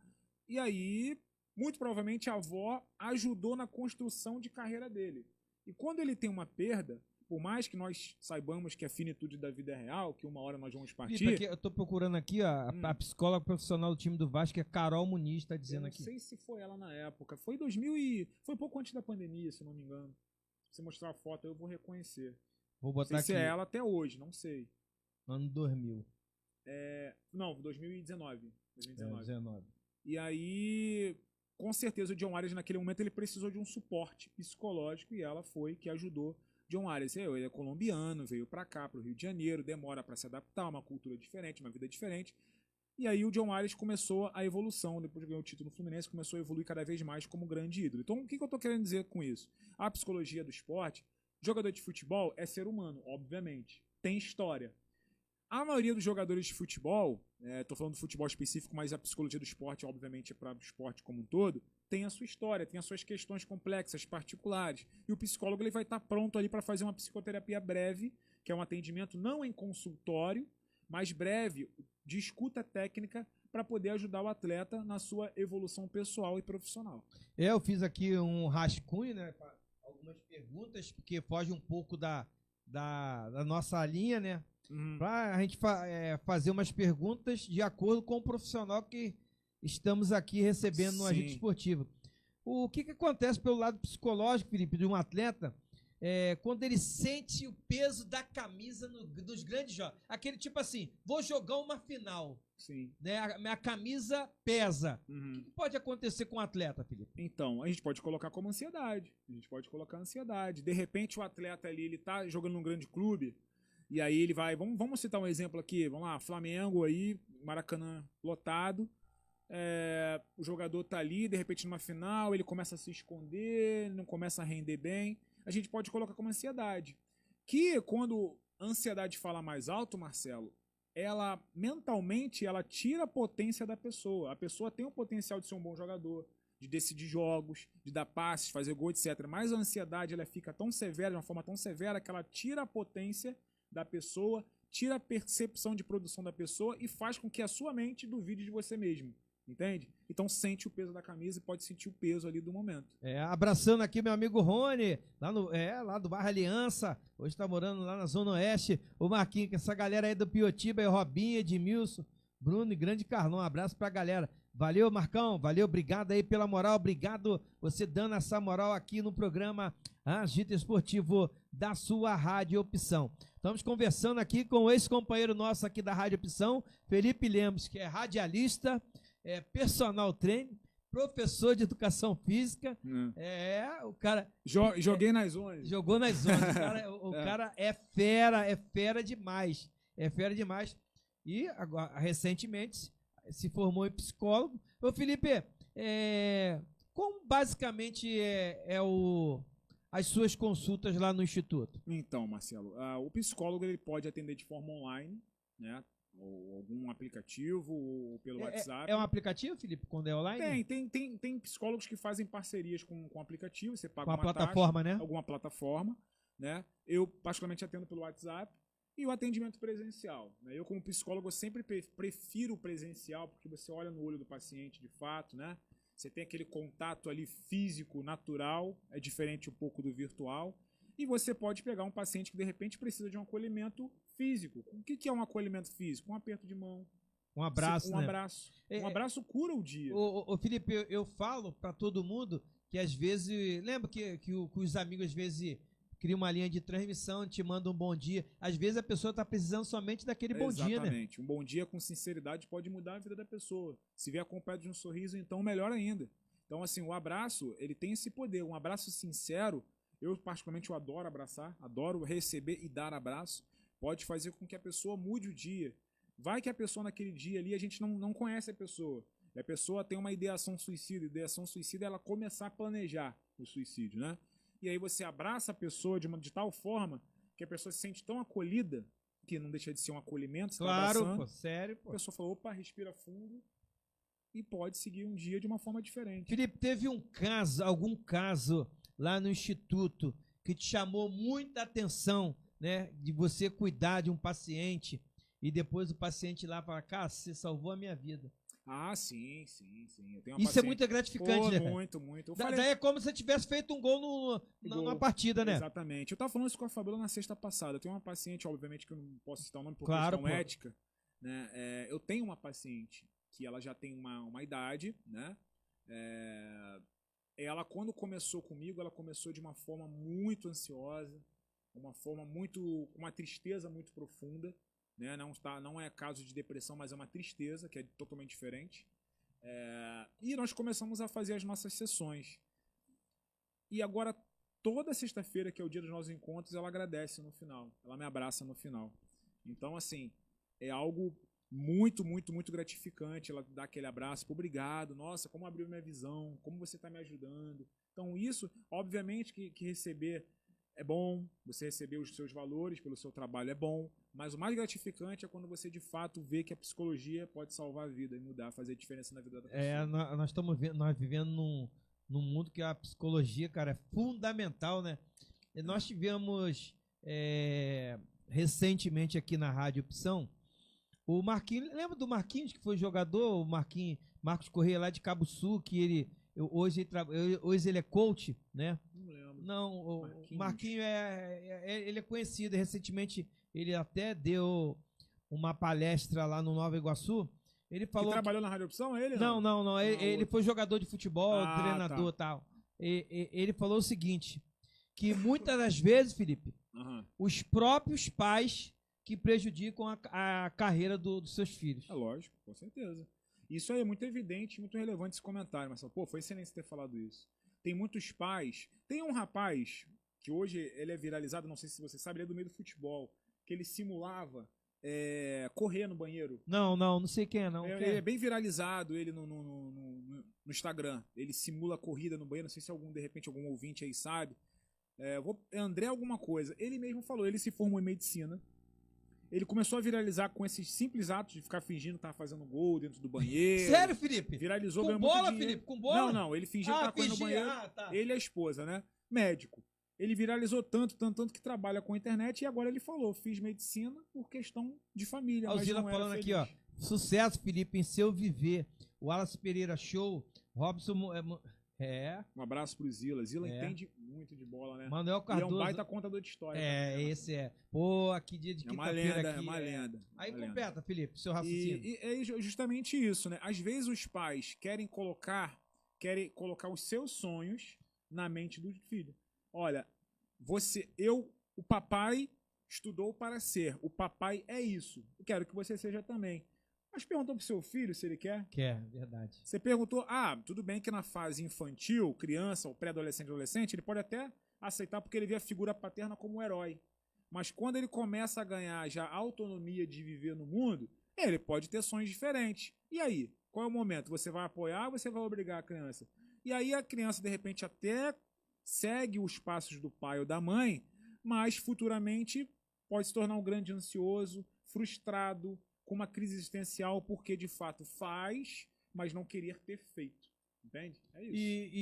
E aí, muito provavelmente, a avó ajudou na construção de carreira dele. E quando ele tem uma perda, por mais que nós saibamos que a finitude da vida é real, que uma hora nós vamos partir... Felipe, eu tô procurando aqui, ó, a psicóloga profissional do time do Vasco, que é Carol Muniz, tá Eu dizendo não aqui. sei se foi ela na época. Foi foi pouco antes da pandemia, se eu não me engano. Se você mostrar a foto, eu vou reconhecer. Vou Não botar sei aqui, se é ela até hoje, não sei. ano 2000. Não, 2019. 2019. 19. E aí, com certeza, o John Arias, naquele momento, ele precisou de um suporte psicológico e ela foi que ajudou John Arias. Ele é colombiano, veio pra cá, pro Rio de Janeiro, demora pra se adaptar, uma cultura diferente, uma vida diferente. E aí o John Arias começou a evolução, depois de ganhar o título no Fluminense, começou a evoluir cada vez mais como grande ídolo. Então, o que eu tô querendo dizer com isso? A psicologia do esporte, jogador de futebol é ser humano, obviamente. Tem história. A maioria dos jogadores de futebol, estou falando do futebol específico, mas a psicologia do esporte, obviamente, é para o esporte como um todo, tem a sua história, tem as suas questões complexas, particulares. E o psicólogo ele vai estar pronto ali para fazer uma psicoterapia breve, que é um atendimento não em consultório, mas breve, de escuta técnica, para poder ajudar o atleta na sua evolução pessoal e profissional. Eu fiz aqui um rascunho, né? Algumas perguntas, porque foge um pouco da nossa linha, né? Para a gente fazer umas perguntas de acordo com o profissional que estamos aqui recebendo no Sim. Agito Esportivo. O que acontece pelo lado psicológico, Felipe, de um atleta, quando ele sente o peso da camisa dos grandes jogos? Aquele tipo assim, vou jogar uma final, Sim. né? A minha camisa pesa. Uhum. O que pode acontecer com o atleta, Felipe? Então, a gente pode colocar como ansiedade. De repente, o atleta ali, ele tá jogando num grande clube, e aí ele vai... Vamos citar um exemplo aqui. Vamos lá, Flamengo aí, Maracanã lotado. O jogador tá ali, de repente, numa final, ele começa a se esconder, não começa a render bem. A gente pode colocar como ansiedade. Que quando a ansiedade fala mais alto, Marcelo, ela mentalmente ela tira a potência da pessoa. A pessoa tem o potencial de ser um bom jogador, de decidir jogos, de dar passes, fazer gol, etc. Mas a ansiedade ela fica tão severa, de uma forma tão severa, que ela tira a potência da pessoa, tira a percepção de produção da pessoa e faz com que a sua mente duvide de você mesmo. entende? Então sente o peso da camisa e pode sentir o peso ali do momento. Abraçando aqui meu amigo Rony, lá do bairro Aliança, hoje tá morando lá na Zona Oeste, o Marquinhos, essa galera aí do Piotiba, aí, Robinho, Edmilson, Bruno e Grande Carlão, um abraço pra galera. Valeu, Marcão, valeu, obrigado aí pela moral, obrigado você dando essa moral aqui no programa Agito Esportivo da sua Rádio Opção. Estamos conversando aqui com o ex-companheiro nosso aqui da Rádio Opção, Felipe Lemos, que é radialista, personal trainer, professor de educação física, o cara... Joguei nas zonas. Jogou nas zonas, o cara é fera demais, e agora, recentemente se formou em psicólogo. Ô Felipe, como basicamente as suas consultas lá no Instituto? Então, Marcelo, o psicólogo ele pode atender de forma online, né? Ou algum aplicativo, ou pelo WhatsApp. É um aplicativo, Felipe, quando é online? Tem psicólogos que fazem parcerias com aplicativo, você paga com uma plataforma, taxa, né? Alguma plataforma, né? Eu particularmente atendo pelo WhatsApp. E o atendimento presencial, né? Eu como psicólogo eu sempre prefiro o presencial, porque você olha no olho do paciente de fato, né? Você tem aquele contato ali físico, natural, é diferente um pouco do virtual. E você pode pegar um paciente que de repente precisa de um acolhimento físico. O que é um acolhimento físico? Um aperto de mão. Um abraço, Um abraço. Um abraço cura o dia. Ô Felipe, eu falo pra todo mundo que às vezes... Lembra que os amigos às vezes criam uma linha de transmissão, te mandam um bom dia. Às vezes a pessoa tá precisando somente daquele bom dia, né? Exatamente. Um bom dia com sinceridade pode mudar a vida da pessoa. Se vier acompanhado de um sorriso, então melhor ainda. Então, assim, o abraço, ele tem esse poder. Um abraço sincero, eu particularmente eu adoro abraçar, adoro receber e dar abraço. Pode fazer com que a pessoa mude o dia. Vai que a pessoa naquele dia ali, a gente não conhece a pessoa. A pessoa tem uma ideação suicida. Ideação suicida é ela começar a planejar o suicídio, né? E aí você abraça a pessoa de tal forma que a pessoa se sente tão acolhida, que não deixa de ser um acolhimento. Claro, pô, sério, pô. A pessoa fala, opa, respira fundo e pode seguir um dia de uma forma diferente. Felipe, teve algum caso lá no Instituto que te chamou muita atenção, né? De você cuidar de um paciente e depois o paciente lá fala, cara, você salvou a minha vida. Ah, sim. Eu tenho uma Isso paciente... é muito gratificante, né? Muito. Daí é como se você tivesse feito um gol na partida, né? Exatamente. Eu tava falando isso com a Fabiola na sexta passada. Eu tenho uma paciente, obviamente que eu não posso citar o nome por questão ética, né? Eu tenho uma paciente que ela já tem uma idade, né? Ela, quando começou comigo, ela começou de uma forma muito ansiosa, com uma tristeza muito profunda. Né? Não é caso de depressão, mas é uma tristeza, que é totalmente diferente. E nós começamos a fazer as nossas sessões. E agora, toda sexta-feira, que é o dia dos nossos encontros, ela agradece no final. Ela me abraça no final. Então, assim, é algo muito, muito, muito gratificante. Ela dá aquele abraço, obrigado, nossa, como abriu minha visão, como você está me ajudando. Então, isso, obviamente, que receber é bom, você receber os seus valores pelo seu trabalho é bom, mas o mais gratificante é quando você de fato vê que a psicologia pode salvar a vida e mudar, fazer diferença na vida da pessoa. Nós vivendo num mundo que a psicologia, cara, é fundamental, né? E nós tivemos recentemente aqui na Rádio Opção o Marquinhos, lembra do Marquinhos que foi jogador, Marcos Correia lá de Cabo Sul, que hoje ele é coach, né? Não lembro. Não, o Marquinhos ele é conhecido. Recentemente ele até deu uma palestra lá no Nova Iguaçu. Ele falou. Que trabalhou na Rádio Opção, ele? Não. Ele foi jogador de futebol, treinador e tal. Ele falou o seguinte: que muitas das vezes, Felipe, os próprios pais que prejudicam a carreira dos seus filhos. É lógico, com certeza. Isso aí é muito evidente, muito relevante esse comentário, Marcelo. Pô, foi excelente você ter falado isso. Tem muitos pais. Tem um rapaz que hoje ele é viralizado, não sei se você sabe, ele é do meio do futebol, que ele simulava correr no banheiro. Não sei quem é, não. Ele é bem viralizado, ele no Instagram. Ele simula corrida no banheiro, não sei se de repente algum ouvinte aí sabe. André alguma coisa. Ele mesmo falou, ele se formou em medicina. Ele começou a viralizar com esses simples atos de ficar fingindo que tava fazendo gol dentro do banheiro. Sério, Felipe? Viralizou, com ganhou bola, muito dinheiro. Felipe? Com bola? Não, ele fingia que tava correndo no banheiro. Tá. Ele e a esposa, né? Médico. Ele viralizou tanto que trabalha com a internet e agora ele falou, fiz medicina por questão de família. O Zila falando aqui, ó. Sucesso, Felipe, em seu viver. O Wallace Pereira, show. Robson... Um abraço pro Zila. Zila É. entende muito de bola, né? Manuel E é Cardoso. um baita contador de história. também, né, Esse é. Pô, que dia de É uma quinta-feira lenda, aqui. é uma lenda. Aí uma lenda. completa, Felipe, seu raciocínio. E é justamente isso, né? Às vezes os pais querem colocar os seus sonhos na mente do filho. Olha, o papai estudou para ser, o papai é isso. Eu quero que você seja também. Mas perguntou pro seu filho se ele quer? Quer, verdade. Você perguntou, tudo bem que na fase infantil, criança, ou pré-adolescente, adolescente, ele pode até aceitar porque ele vê a figura paterna como um herói. Mas quando ele começa a ganhar já autonomia de viver no mundo, ele pode ter sonhos diferentes. E aí? Qual é o momento? Você vai apoiar ou você vai obrigar a criança? E aí a criança, de repente, até segue os passos do pai ou da mãe, mas futuramente pode se tornar um grande ansioso, frustrado, com uma crise existencial, porque de fato faz, mas não querer ter feito. Entende? É isso.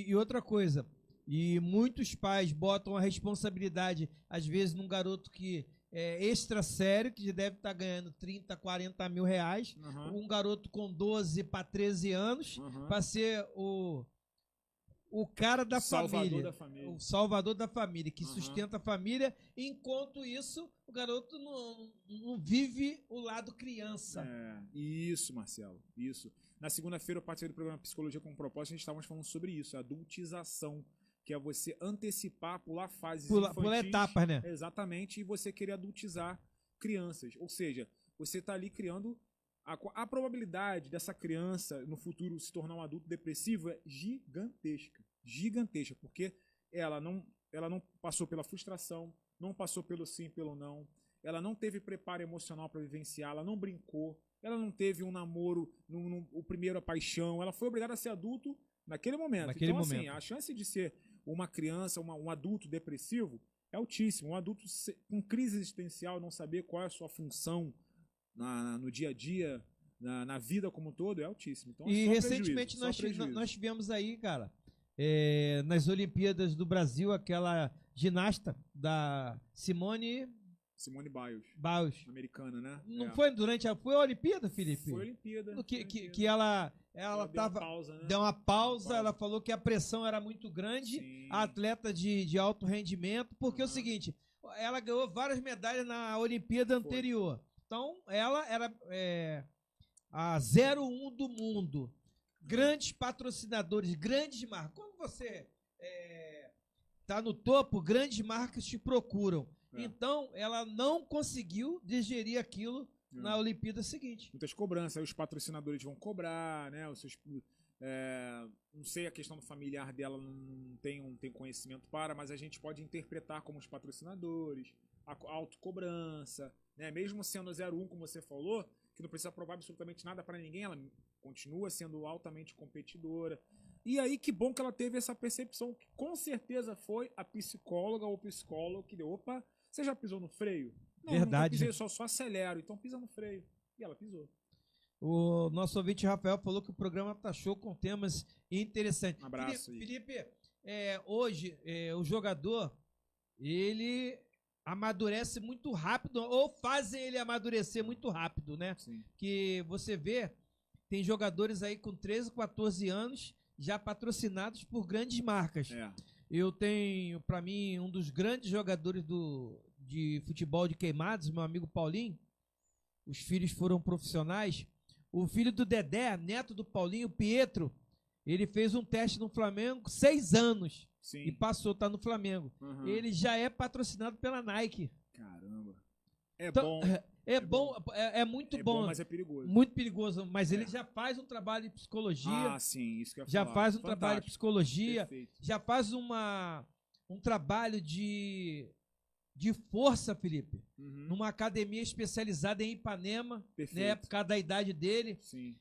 E outra coisa, e muitos pais botam a responsabilidade, às vezes, num garoto que é extra sério, que deve estar ganhando 30, 40 mil reais, Uhum. um garoto com 12 para 13 anos, Uhum. para ser o cara da Salvador família. da família. O salvador da família, que Uhum. sustenta a família. Enquanto isso, o garoto não vive o lado criança. Isso, Marcelo, isso. Na segunda-feira eu participei do programa Psicologia com Propósito, a gente estava falando sobre isso, a adultização, que é você antecipar, pular fases Pular infantis. etapas, né? Exatamente, e você querer adultizar crianças. Ou seja, você está ali criando... A probabilidade dessa criança no futuro se tornar um adulto depressivo é gigantesca. Gigantesca, porque ela não passou pela frustração, não passou pelo sim, pelo não, ela não teve preparo emocional para vivenciar, ela não brincou, ela não teve um namoro, o primeiro a paixão, ela foi obrigada a ser adulto naquele momento. Então, assim, a chance de ser uma criança, um adulto depressivo é altíssima. Um adulto com crise existencial, não saber qual é a sua função no dia a dia, na vida como um todo, é altíssimo. Então, E só recentemente prejuízo. nós tivemos aí, cara, nas Olimpíadas do Brasil, aquela ginasta da Simone Simone Biles, Biles. americana, né? Não foi durante foi a Olimpíada, Felipe? Foi a Olimpíada. Que ela tava, deu uma pausa, ela falou que a pressão era muito grande, Sim. a atleta de alto rendimento, porque é o seguinte, ela ganhou várias medalhas na Olimpíada anterior. Então, ela era a 01 do mundo. Grandes patrocinadores, grandes marcas. Quando você está no topo, grandes marcas te procuram. Então, ela não conseguiu digerir aquilo na Olimpíada seguinte. Muitas cobranças, aí os patrocinadores vão cobrar, né? Não sei a questão do familiar dela, não tem conhecimento mas a gente pode interpretar como os patrocinadores, a autocobrança, né? Mesmo sendo a 01, como você falou, que não precisa provar absolutamente nada para ninguém, ela continua sendo altamente competidora. E aí, que bom que ela teve essa percepção, que com certeza foi a psicóloga ou psicólogo que deu, opa, você já pisou no freio? Não, Verdade. Não pisei, só acelero, então pisa no freio. E ela pisou. O nosso ouvinte Rafael falou que o programa tá show com temas interessantes. Um abraço aí. Felipe, hoje o jogador, ele amadurece muito rápido, ou fazem ele amadurecer muito rápido, né? Sim. Que você vê, tem jogadores aí com 13, 14 anos, já patrocinados por grandes marcas. Eu tenho, para mim, um dos grandes jogadores de futebol de Queimados, meu amigo Paulinho. Os filhos foram profissionais. O filho do Dedé, neto do Paulinho, Pietro, ele fez um teste no Flamengo, 6 anos. Sim. E passou, tá no Flamengo. Uhum. Ele já é patrocinado pela Nike. Caramba. Então, é muito bom. Mas é perigoso. Muito perigoso, mas ele já faz um trabalho de psicologia. Ah, sim, isso que eu ia já falar. faz um trabalho de psicologia. Perfeito. Já faz um trabalho de força, Felipe. Numa academia especializada em Ipanema, né, por causa da idade dele. Sim.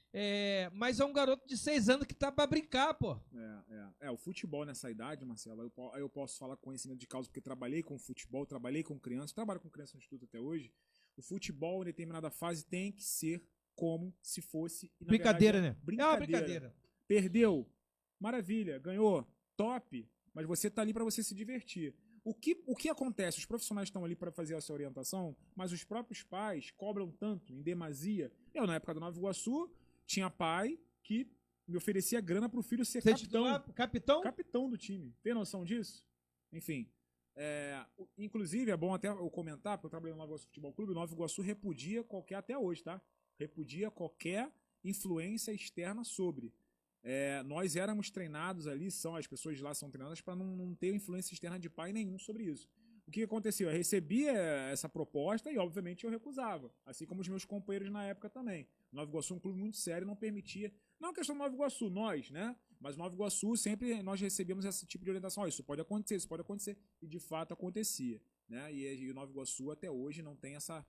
Mas é um garoto de 6 anos que tá pra brincar, pô. O futebol nessa idade, Marcelo, eu posso falar com conhecimento de causa, porque trabalhei com futebol, trabalhei com criança, trabalho com criança no instituto até hoje. O futebol, em determinada fase, tem que ser como se fosse... Brincadeira, verdade, né? É uma brincadeira. Perdeu, maravilha, ganhou, top, mas você tá ali para você se divertir. O que acontece? Os profissionais estão ali para fazer essa orientação, mas os próprios pais cobram tanto, em demasia. Eu, na época do Nova Iguaçu, tinha pai que me oferecia grana pro filho ser Você capitão. capitão? Capitão do time. Tem noção disso? Enfim. Inclusive, é bom até eu comentar, porque eu trabalhei no Nova Iguaçu Futebol Clube, o Nova Iguaçu repudia qualquer, até hoje, tá? Repudia qualquer influência externa sobre. Nós éramos treinados ali, as pessoas de lá são treinadas para não ter influência externa de pai nenhum sobre isso. O que aconteceu? Eu recebia essa proposta e, obviamente, eu recusava. Assim como os meus companheiros na época também. O Nova Iguaçu é um clube muito sério, não permitia. Não a questão do Nova Iguaçu, nós, né? Mas o Nova Iguaçu, sempre nós recebíamos esse tipo de orientação. Isso pode acontecer, isso pode acontecer. E, de fato, acontecia. Né? E o Nova Iguaçu, até hoje, não tem essa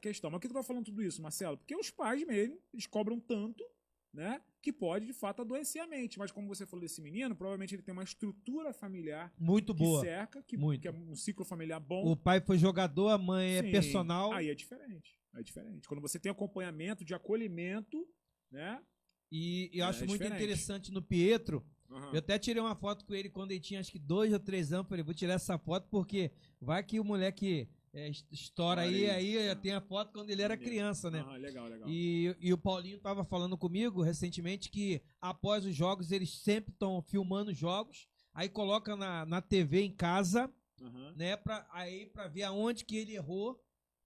questão. Mas por que eu estou falando tudo isso, Marcelo? Porque os pais mesmo, eles cobram tanto, né, que pode, de fato, adoecer a mente. Mas como você falou desse menino, provavelmente ele tem uma estrutura familiar muito boa. Que cerca, que é um ciclo familiar bom. O pai foi jogador, a mãe Sim, é personal. Aí é diferente. É diferente. Quando você tem acompanhamento de acolhimento, né? E eu acho muito diferente. interessante no Pietro. Uhum. Eu até tirei uma foto com ele quando ele tinha acho que 2 ou 3 anos. Falei, vou tirar essa foto porque vai que o moleque estoura aí tem a foto quando ele era criança, né? Legal. E o Paulinho tava falando comigo recentemente que após os jogos eles sempre estão filmando jogos, aí coloca na TV em casa, né, pra ver aonde que ele errou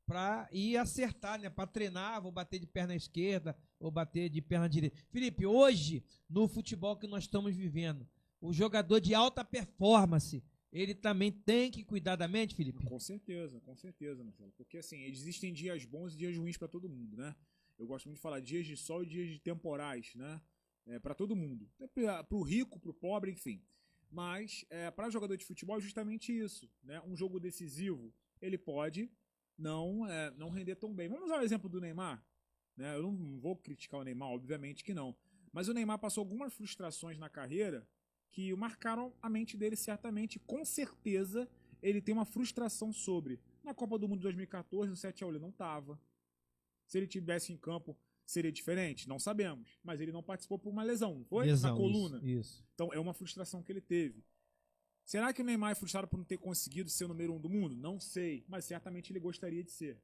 pra ir acertar, né, pra treinar, vou bater de perna esquerda, vou bater de perna direita. Felipe, hoje no futebol que nós estamos vivendo, o jogador de alta performance, ele também tem que cuidar da mente, Felipe? Com certeza, Marcelo. Porque assim, existem dias bons e dias ruins para todo mundo, né? Eu gosto muito de falar dias de sol e dias de temporais, né? Para todo mundo. Para o rico, para o pobre, enfim. Mas para jogador de futebol é justamente isso, né? Um jogo decisivo, ele pode não render tão bem. Vamos usar o exemplo do Neymar, né? Eu não vou criticar o Neymar, obviamente que não. Mas o Neymar passou algumas frustrações na carreira que marcaram a mente dele certamente. Com certeza ele tem uma frustração sobre. Na Copa do Mundo de 2014, no 7x1, ele não estava. Se ele tivesse em campo, seria diferente? Não sabemos. Mas ele não participou por uma lesão, não foi? Na coluna. Isso. Então é uma frustração que ele teve. Será que o Neymar é frustrado por não ter conseguido ser o número 1 do mundo? Não sei, mas certamente ele gostaria de ser.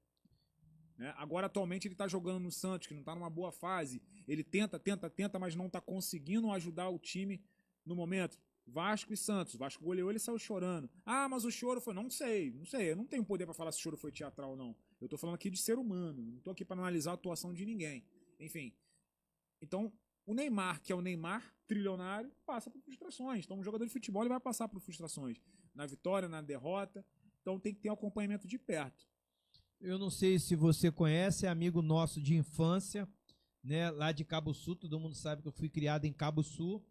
Né? Agora, atualmente, ele está jogando no Santos, que não está numa boa fase. Ele tenta, mas não está conseguindo ajudar o time no momento. Vasco e Santos. Vasco goleou, ele saiu chorando. Ah, mas o choro foi... Não sei. Eu não tenho poder para falar se o choro foi teatral ou não. Eu estou falando aqui de ser humano. Não estou aqui para analisar a atuação de ninguém. Enfim. Então, o Neymar, que é o Neymar trilionário, passa por frustrações. Então, um jogador de futebol ele vai passar por frustrações. Na vitória, na derrota. Então, tem que ter um acompanhamento de perto. Eu não sei se você conhece, é amigo nosso de infância, né, lá de Cabo Sul. Todo mundo sabe que eu fui criado em Cabo Sul.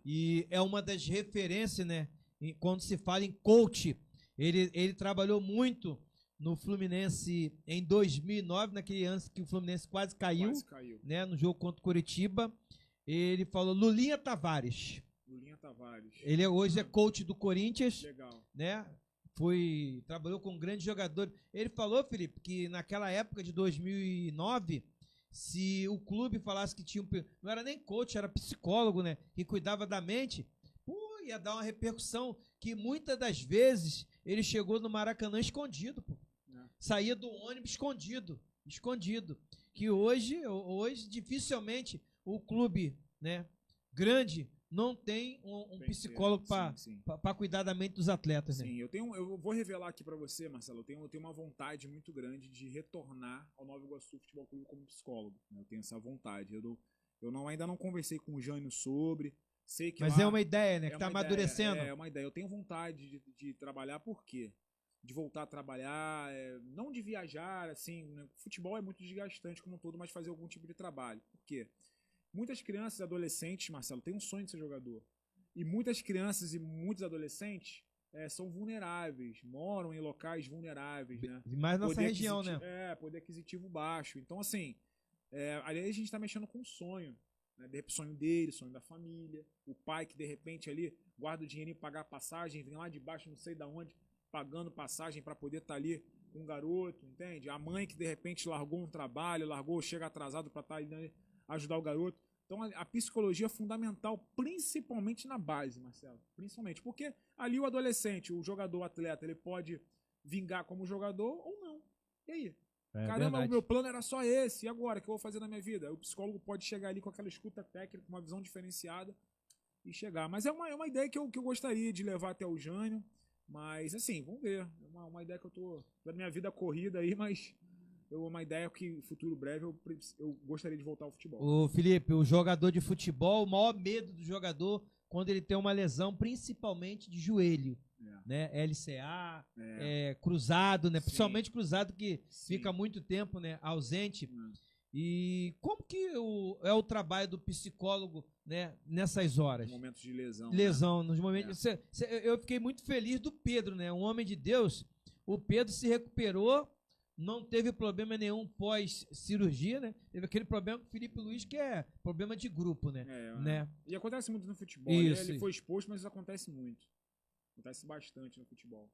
E é uma das referências, né, quando se fala em coach. Ele trabalhou muito no Fluminense em 2009, naquele ano que o Fluminense quase caiu. Né, no jogo contra o Coritiba. Ele falou Lulinha Tavares. Ele hoje é coach do Corinthians. Legal. Né? Trabalhou com grandes jogadores. Ele falou, Felipe, que naquela época de 2009, se o clube falasse que tinha não era nem coach, era psicólogo, né, que cuidava da mente, ia dar uma repercussão, que muitas das vezes ele chegou no Maracanã escondido, saía do ônibus escondido, que hoje dificilmente o clube, né, grande não tem um psicólogo para cuidar da mente dos atletas. Sim, né? Eu vou revelar aqui para você, Marcelo, eu tenho uma vontade muito grande de retornar ao Nova Iguaçu Futebol Clube como psicólogo. Né? Eu tenho essa vontade. Ainda não conversei com o Jânio sobre. Sei que mas é uma ideia, né? Que tá amadurecendo. É uma ideia. Eu tenho vontade de trabalhar, por quê? De voltar a trabalhar, não de viajar, assim, né? Futebol é muito desgastante como um todo, mas fazer algum tipo de trabalho. Por quê? Muitas crianças e adolescentes, Marcelo, têm um sonho de ser jogador. E muitas crianças e muitos adolescentes são vulneráveis, moram em locais vulneráveis, né? Mais nossa região, né? Poder aquisitivo baixo. Então, assim, ali a gente está mexendo com um sonho. Né? De repente, sonho dele, sonho da família. O pai que, de repente, ali guarda o dinheirinho para pagar a passagem, vem lá de baixo, não sei de onde, pagando passagem para poder estar ali com um garoto, entende? A mãe que, de repente, largou um trabalho, chega atrasado para estar ali, ajudar o garoto. Então a psicologia é fundamental, principalmente na base, Marcelo. Principalmente, porque ali o adolescente, o jogador, o atleta, ele pode vingar como jogador ou não. E aí? Caramba, o meu plano era só esse, e agora? O que eu vou fazer na minha vida? O psicólogo pode chegar ali com aquela escuta técnica, uma visão diferenciada e chegar. Mas é uma ideia que eu gostaria de levar até o Jânio, mas assim, vamos ver. É uma ideia que eu tô da minha vida corrida aí, mas uma ideia que futuro breve eu gostaria de voltar ao futebol. O Felipe, o jogador de futebol, o maior medo do jogador quando ele tem uma lesão, principalmente de joelho, né? LCA, cruzado, né? Sim. Principalmente cruzado que Sim. fica muito tempo, né? Ausente. E como que é o trabalho do psicólogo, né? Nessas horas? Nos momentos de lesão. Lesão, nos momentos. Eu fiquei muito feliz do Pedro, né? Um homem de Deus. O Pedro se recuperou. Não teve problema nenhum pós-cirurgia, né? Teve aquele problema com o Felipe Luiz, que é problema de grupo, né? né? E acontece muito no futebol. Isso. Ele foi exposto, mas isso acontece muito. Acontece bastante no futebol.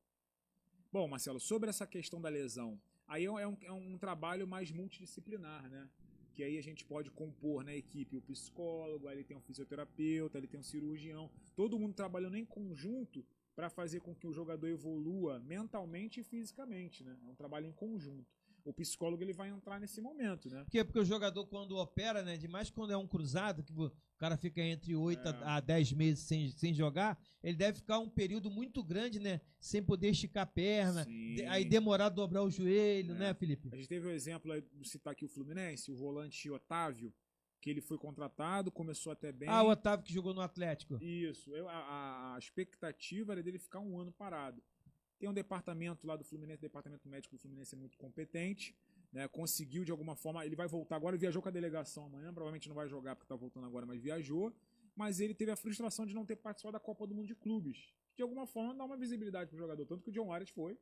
Bom, Marcelo, sobre essa questão da lesão, aí é um trabalho mais multidisciplinar, né? Que aí a gente pode compor na equipe o psicólogo, aí ele tem um fisioterapeuta, ele tem um cirurgião, todo mundo trabalhando em conjunto para fazer com que o jogador evolua mentalmente e fisicamente, né? É um trabalho em conjunto. O psicólogo ele vai entrar nesse momento, né? Porque o jogador quando opera, né? Demais quando é um cruzado, que o cara fica entre 8 a 10 meses sem jogar, ele deve ficar um período muito grande, né? Sem poder esticar a perna, aí demorar a dobrar o joelho, né, Felipe? A gente teve o exemplo, de citar aqui o Fluminense, o volante Otávio, que ele foi contratado, começou até bem. O Otávio que jogou no Atlético. Isso. A expectativa era dele ficar um ano parado. Tem um departamento lá do Fluminense, o departamento médico do Fluminense é muito competente, né? Conseguiu de alguma forma, ele vai voltar agora, viajou com a delegação amanhã, provavelmente não vai jogar porque está voltando agora, mas viajou. Mas ele teve a frustração de não ter participado da Copa do Mundo de Clubes. De alguma forma dá uma visibilidade pro jogador, tanto que o John Arias foi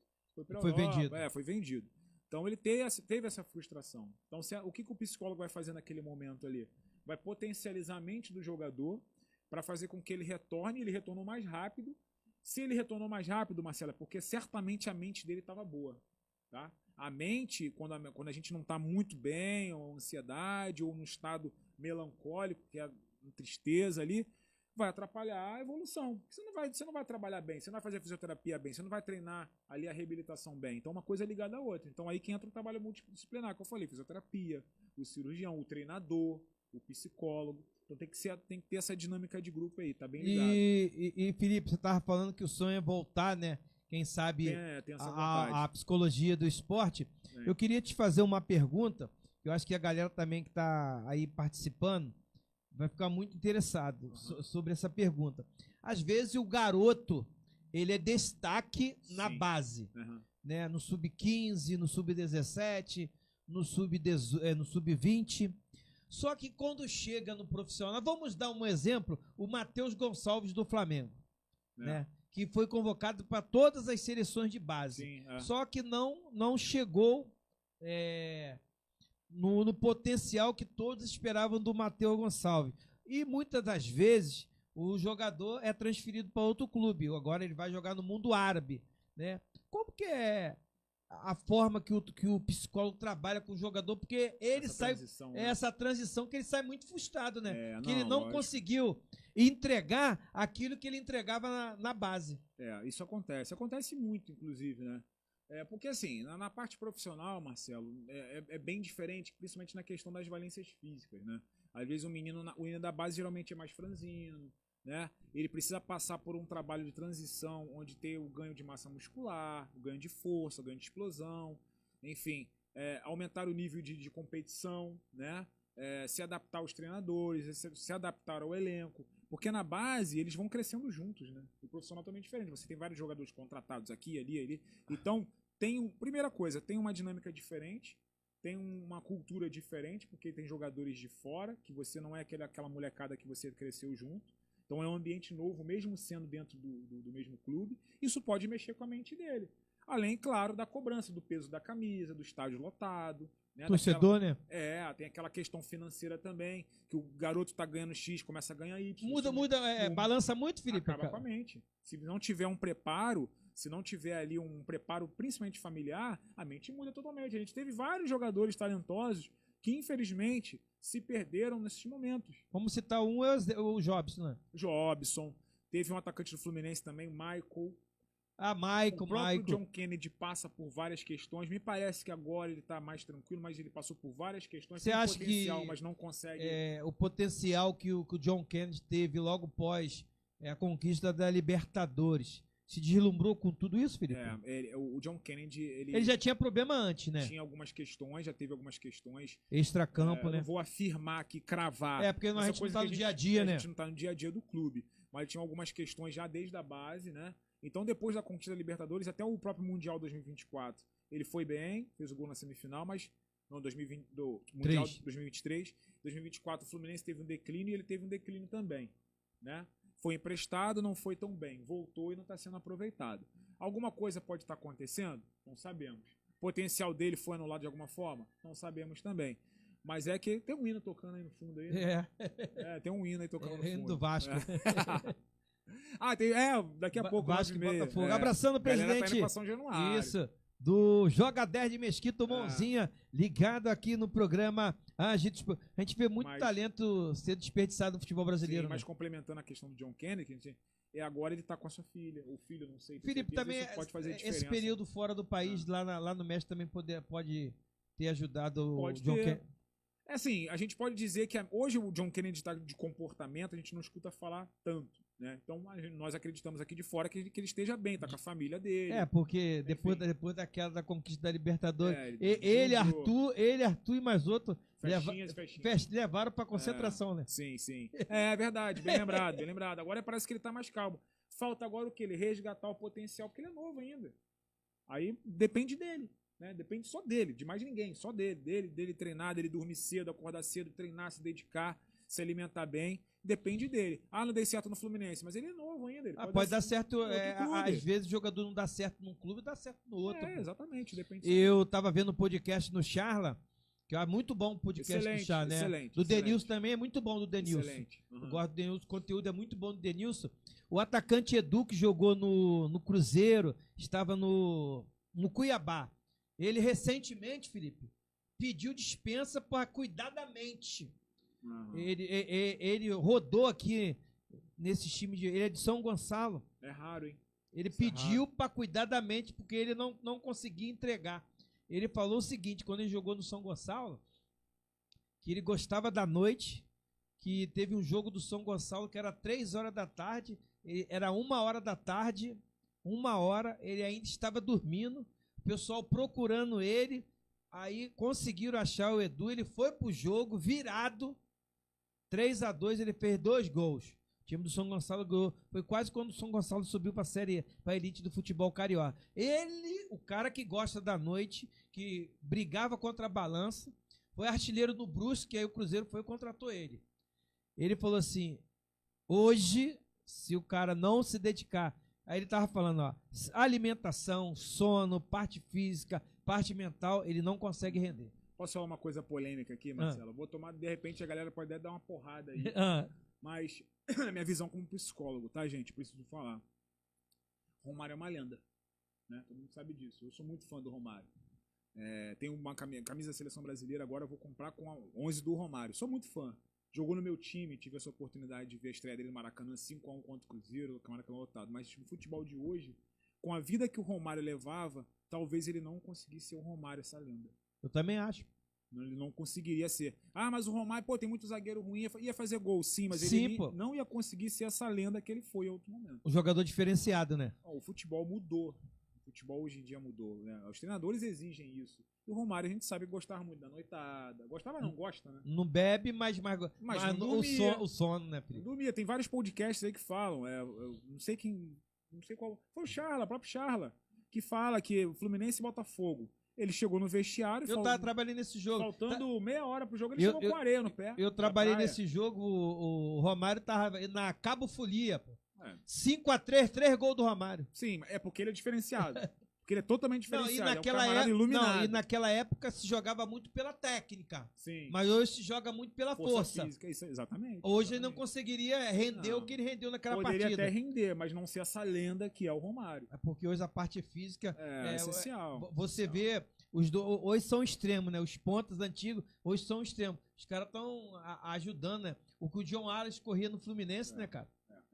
pra Europa, vendido. Foi vendido. Então ele teve essa frustração. Então o que o psicólogo vai fazer naquele momento ali? Vai potencializar a mente do jogador para fazer com que ele retorne, ele retornou mais rápido. Se ele retornou mais rápido, Marcelo, é porque certamente a mente dele estava boa. Tá? A mente, quando a gente não está muito bem, ou ansiedade, ou num estado melancólico, que é a tristeza ali, vai atrapalhar a evolução. Você não vai trabalhar bem, você não vai fazer fisioterapia bem, você não vai treinar ali a reabilitação bem. Então uma coisa é ligada à outra. Então aí que entra o trabalho multidisciplinar, que eu falei, fisioterapia, o cirurgião, o treinador, o psicólogo. Então tem que ter essa dinâmica de grupo aí, tá bem ligado. E Felipe, você tava falando que o sonho é voltar, né? Quem sabe tem essa vontade. a psicologia do esporte. Eu queria te fazer uma pergunta, que eu acho que a galera também que tá aí participando vai ficar muito interessado sobre essa pergunta. Às vezes o garoto, ele é destaque na base, né? No sub-15, no sub-17, no sub-20. Só que quando chega no profissional, vamos dar um exemplo, o Matheus Gonçalves do Flamengo, né? Que foi convocado para todas as seleções de base. Sim, Só que não chegou no potencial que todos esperavam do Matheus Gonçalves. E muitas das vezes o jogador é transferido para outro clube. Agora ele vai jogar no mundo árabe, né? Como que é a forma que o psicólogo trabalha com o jogador? Porque ele essa transição que ele sai muito frustrado, né? Que ele não conseguiu entregar aquilo que ele entregava na base. Isso acontece. Acontece muito, inclusive, né? Porque assim, na parte profissional, Marcelo, é bem diferente, principalmente na questão das valências físicas, né? Às vezes o menino da base geralmente é mais franzino, né? Ele precisa passar por um trabalho de transição onde tem o ganho de massa muscular, o ganho de força, o ganho de explosão, enfim, aumentar o nível de competição, né? Se adaptar aos treinadores, se adaptar ao elenco, porque na base eles vão crescendo juntos, né? O profissional também é diferente, você tem vários jogadores contratados aqui, ali, então primeira coisa, tem uma dinâmica diferente, tem uma cultura diferente, porque tem jogadores de fora, que você não é aquela molecada que você cresceu junto. Então é um ambiente novo, mesmo sendo dentro do mesmo clube. Isso pode mexer com a mente dele. Além, claro, da cobrança, do peso da camisa, do estádio lotado. Né? Torcedor, né? Tem aquela questão financeira também, que o garoto tá ganhando X, começa a ganhar Y. Balança muito, Felipe. Acaba com a mente. Se não tiver um preparo, se não tiver ali um preparo principalmente familiar, a mente muda totalmente. A gente teve vários jogadores talentosos que infelizmente se perderam nesses momentos. Vamos citar um, é o Jobson, né? Jobson, teve um atacante do Fluminense também, Michael. Ah, O próprio Michael. John Kennedy passa por várias questões. Me parece que agora ele tá mais tranquilo, mas ele passou por várias questões. Você Tem acha potencial, que mas não consegue. o potencial que o John Kennedy teve logo pós a conquista da Libertadores se deslumbrou com tudo isso, Felipe? O John Kennedy, Ele já tinha problema antes, né? tinha algumas questões, já teve algumas questões. Extracampo, Eu né? não vou afirmar aqui, cravar. É, porque a essa gente não coisa tá que no dia a dia, né? A gente não tá no dia a dia do clube. Mas ele tinha algumas questões já desde a base, né? Então, depois da conquista da Libertadores, até o próprio Mundial 2024, ele foi bem, fez o gol na semifinal, mas no 2020, do Mundial 2023, 2024 o Fluminense teve um declínio e ele teve um declínio também, né? Foi emprestado, não foi tão bem, voltou e não está sendo aproveitado. Alguma coisa pode estar acontecendo? Não sabemos. O potencial dele foi anulado de alguma forma? Não sabemos também. Mas é que tem um hino tocando aí no fundo aí. Né? Tem um hino aí tocando no Hino fundo. do Vasco. Daqui a pouco. Vasco e 9h30. Botafogo. Abraçando o Galera tá indo presidente. pra São Januário. Isso. Do Joga 10 de Mesquita, o Mãozinha, ligado aqui no programa. A gente vê muito Mas- talento ser desperdiçado no futebol brasileiro. Sim, mas né? complementando a questão do John Kennedy, que a gente, agora ele tá com a sua filha. O filho, não sei. tenho Felipe, certeza, também isso pode fazer diferença. esse período fora do país, lá no México, também pode ter ajudado Pode o John ter. Kennedy. É assim, a gente pode dizer que hoje o John Kennedy está de comportamento, a gente não escuta falar tanto, né? Então nós acreditamos aqui de fora que ele esteja bem, tá com a família dele. Porque depois daquela da conquista da Libertadores, ele ele, deslumbrou. Arthur e mais outro Festinhas. levaram pra concentração, né? Sim, sim. É verdade, bem lembrado, bem lembrado. Agora parece que ele tá mais calmo. Falta agora o que? Ele resgatar o potencial, porque ele é novo ainda. Aí depende dele, né? Depende só dele, de mais ninguém, só dele treinar, dele dormir cedo, acordar cedo, treinar, se dedicar, se alimentar bem. Depende dele. Não dei certo no Fluminense, mas ele é novo ainda. Ele Pode dar certo, em outro clube. às vezes o jogador não dá certo num clube, dá certo no outro. pô. Exatamente, depende só Eu tava vendo um podcast no Charla, que é muito bom o podcast Excelente, do Charla, né? excelente, Do excelente. Denilson também é muito bom do Denilson. Excelente. Uhum. Eu gosto do Denilson, o conteúdo é muito bom do Denilson. O atacante Edu, que jogou no Cruzeiro, estava no Cuiabá. Ele recentemente, Felipe, pediu dispensa para cuidar da mente. Uhum. Ele rodou aqui nesse time, ele é de São Gonçalo. É raro, hein? Ele Isso é pediu para cuidar da mente porque ele não conseguia entregar. Ele falou o seguinte, quando ele jogou no São Gonçalo, que ele gostava da noite, que teve um jogo do São Gonçalo que era 3 horas da tarde, era 1 hora da tarde, 1 hora, ele ainda estava dormindo, o pessoal procurando ele, aí conseguiram achar o Edu, ele foi pro jogo virado, 3-2, ele fez 2 gols. O time do São Gonçalo ganhou. Foi quase quando o São Gonçalo subiu para a elite do futebol carioca. Ele, o cara que gosta da noite, que brigava contra a balança, foi artilheiro do Brusque, aí o Cruzeiro foi e contratou ele. Ele falou assim, hoje, se o cara não se dedicar, aí ele tava falando, ó, alimentação, sono, parte física, parte mental, ele não consegue render. Posso falar uma coisa polêmica aqui, Marcelo? Vou tomar, de repente a galera pode até dar uma porrada aí. Mas a minha visão como psicólogo, tá, gente? Preciso falar. Romário é uma lenda, né? Todo mundo sabe disso. Eu sou muito fã do Romário. Tenho uma camisa da Seleção Brasileira, agora eu vou comprar com a 11 do Romário. Sou muito fã. Jogou no meu time, tive essa oportunidade de ver a estreia dele no Maracanã, 5-1 contra o Cruzeiro, o Maracanã lotado. Mas o futebol de hoje, com a vida que o Romário levava, talvez ele não conseguisse ser o Romário, essa lenda. Eu também acho. Ele não conseguiria ser. Mas o Romário, tem muito zagueiro ruim, ia fazer gol, sim, mas Sim, ele pô. não ia conseguir ser essa lenda que ele foi em outro momento. Um jogador diferenciado, né? O futebol mudou. O futebol hoje em dia mudou, né? Os treinadores exigem isso. E o Romário, a gente sabe que gostava muito da noitada. Gostava não, gosta, né? Não bebe, mas não o dormia. sono, né, Felipe? Dormia. Tem vários podcasts aí que falam. Eu não sei quem. Não sei qual. Foi o próprio Charla, que fala que o Fluminense e Botafogo. Ele chegou no vestiário. Eu tava trabalhando nesse jogo. Faltando meia hora pro jogo, ele chegou com areia no pé. Eu trabalhei nesse jogo, o Romário tava na Cabo Folia, pô. 5-3, 3 gols do Romário. Sim, é porque ele é diferenciado. Porque ele é totalmente diferenciado. E naquela época se jogava muito pela técnica. Sim. Mas hoje se joga muito pela força. Física, isso, exatamente. Hoje ele não conseguiria render o que ele rendeu naquela Poderia partida. até render, mas não ser essa lenda que é o Romário. É porque hoje a parte física é essencial. Você vê Hoje são extremos, né? Os pontas antigos hoje são extremos. Os caras estão ajudando, né? O que o John Arias corria no Fluminense, né, cara?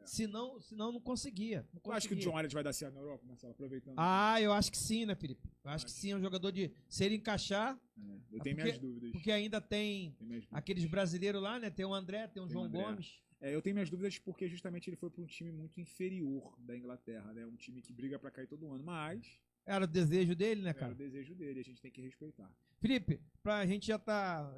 Senão não conseguia. Eu acho que o John Arias vai dar certo na Europa, Marcelo, aproveitando. Ah, eu acho que sim, né, Felipe? Eu acho que sim, é um jogador de... Se ele encaixar... Eu tenho minhas dúvidas. Porque ainda tem aqueles brasileiros lá, né? Tem o André, tem o João Gomes. Eu tenho minhas dúvidas porque justamente ele foi para um time muito inferior da Inglaterra, né? Um time que briga para cair todo ano, mas... Era o desejo dele, né, cara? Era o desejo dele, a gente tem que respeitar. Felipe, a gente já tá...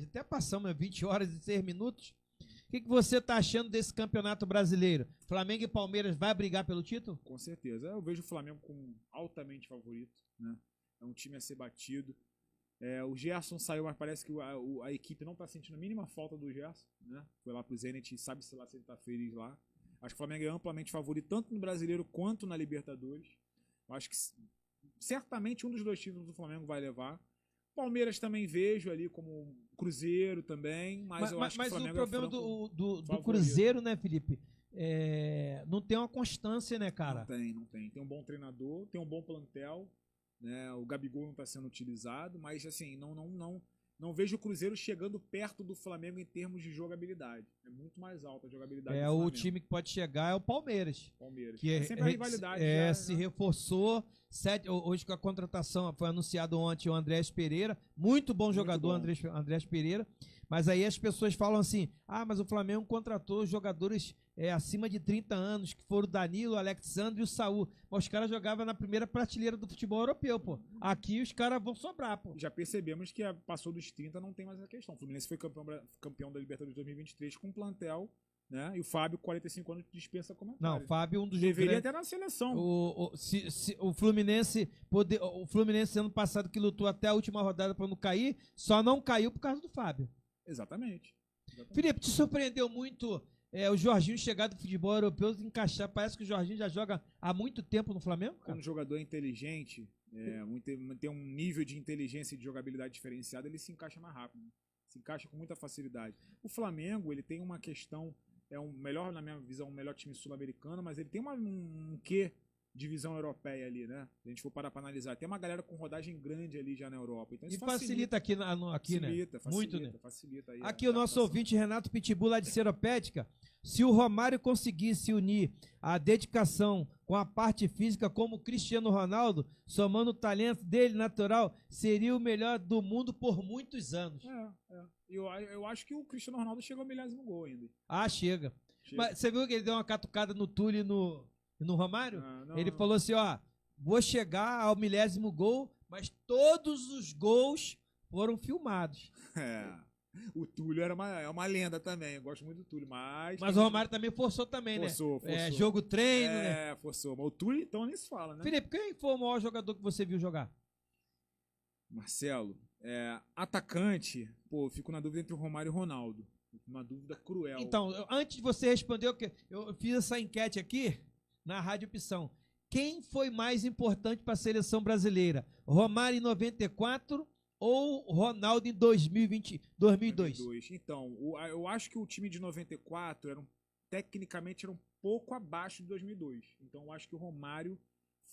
até passamos, né? 20 horas e 6 minutos. O que você tá achando desse campeonato brasileiro? Flamengo e Palmeiras vai brigar pelo título? Com certeza. Eu vejo o Flamengo como altamente favorito, né? É um time a ser batido. O Gerson saiu, mas parece que a equipe não está sentindo a mínima falta do Gerson, né? Foi lá pro Zenit, sabe-se lá se ele está feliz lá. Acho que o Flamengo é amplamente favorito, tanto no Brasileiro quanto na Libertadores. Eu acho que certamente um dos dois títulos do Flamengo vai levar. Palmeiras também vejo ali como Cruzeiro também, mas eu acho que o Flamengo o problema do Cruzeiro, né, Felipe? Não tem uma constância, né, cara? Não tem. Tem um bom treinador, tem um bom plantel, né? O Gabigol não está sendo utilizado, mas assim, não vejo o Cruzeiro chegando perto do Flamengo em termos de jogabilidade. É muito mais alta a jogabilidade do Flamengo. O time que pode chegar é o Palmeiras. Que sempre a rivalidade. Se reforçou. Hoje com a contratação, foi anunciado ontem o Andrés Pereira. Muito bom jogador, Andrés Pereira. Mas aí as pessoas falam assim, mas o Flamengo contratou jogadores acima de 30 anos, que foram o Danilo, o Alexandre e o Saúl. Mas os caras jogavam na primeira prateleira do futebol europeu, pô. Aqui os caras vão sobrar, pô. Já percebemos que passou dos 30, não tem mais essa questão. O Fluminense foi campeão da Libertadores 2023 com um plantel, né? E o Fábio, 45 anos, dispensa comentário. Não, o Fábio, um dos deveria ter na seleção. O Fluminense ano passado que lutou até a última rodada para não cair, só não caiu por causa do Fábio. Exatamente. Felipe, te surpreendeu muito o Jorginho chegar do futebol europeu e encaixar? Parece que o Jorginho já joga há muito tempo no Flamengo, cara. Quando o jogador é inteligente, tem um nível de inteligência e de jogabilidade diferenciada, ele se encaixa mais rápido. Se encaixa com muita facilidade. O Flamengo, ele tem uma questão, melhor, na minha visão, um melhor time sul-americano, mas ele tem um quê de visão europeia ali, né? Se a gente for parar para analisar, tem uma galera com rodagem grande ali já na Europa. Então isso facilita aqui, né? Muito, né? Facilita aí aqui o nosso ouvinte Renato Pitbull, lá de Seropédica. Se o Romário conseguisse unir a dedicação com a parte física como o Cristiano Ronaldo, somando o talento dele natural, seria o melhor do mundo por muitos anos. Eu acho que o Cristiano Ronaldo chegou ao 1000º gol ainda. Chega. Mas você viu que ele deu uma catucada no Túlio e no Romário? Ele falou assim, vou chegar ao 1000º gol, mas todos os gols foram filmados. O Túlio é uma lenda também, eu gosto muito do Túlio, mas o Romário também forçou também, forçou. né? Jogo treino, né? Forçou, mas o Túlio então nem se fala, né? Felipe, quem foi o maior jogador que você viu jogar? Marcelo, atacante, eu fico na dúvida entre o Romário e o Ronaldo. Uma dúvida cruel. Então, antes de você responder, eu fiz essa enquete aqui na Rádio Opção. Quem foi mais importante para a seleção brasileira? Romário em 94 ou Ronaldo em 2002? Então, eu acho que o time de 94 tecnicamente era um pouco abaixo de 2002. Então, eu acho que o Romário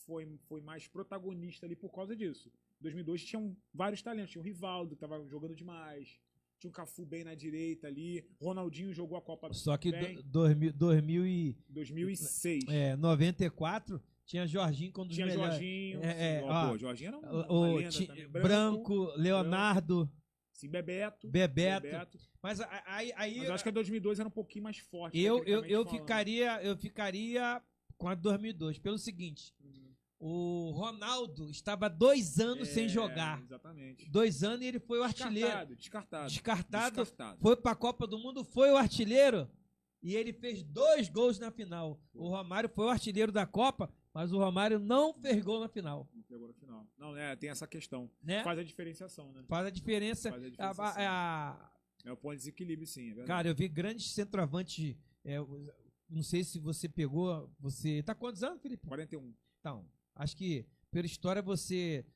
foi mais protagonista ali por causa disso. Em 2002 tinham vários talentos. Tinha o Rivaldo, que estava jogando demais. Tinha o Cafu bem na direita ali. Ronaldinho jogou a Copa Só que bem. 2006. 94... Tinha Jorginho com um dos melhores. Jorginho. Jorginho era uma lenda também. Branco, Leonardo. Sim, Bebeto. Mas eu acho que a 2002 era um pouquinho mais forte. Eu ficaria com a 2002. Pelo seguinte, o Ronaldo estava 2 anos sem jogar. Exatamente. 2 anos e ele foi o artilheiro. Descartado. Foi para a Copa do Mundo, foi o artilheiro. E ele fez 2 gols na final. O Romário foi o artilheiro da Copa, mas o Romário não fez gol na final. Não pegou na final. Não, tem essa questão. Né? Faz a diferenciação, né? Faz a diferença. É o ponto de desequilíbrio, sim. É verdade. Cara, eu vi grandes centroavantes. Não sei se você pegou. Você tá quantos anos, Felipe? 41. Então, acho que pela história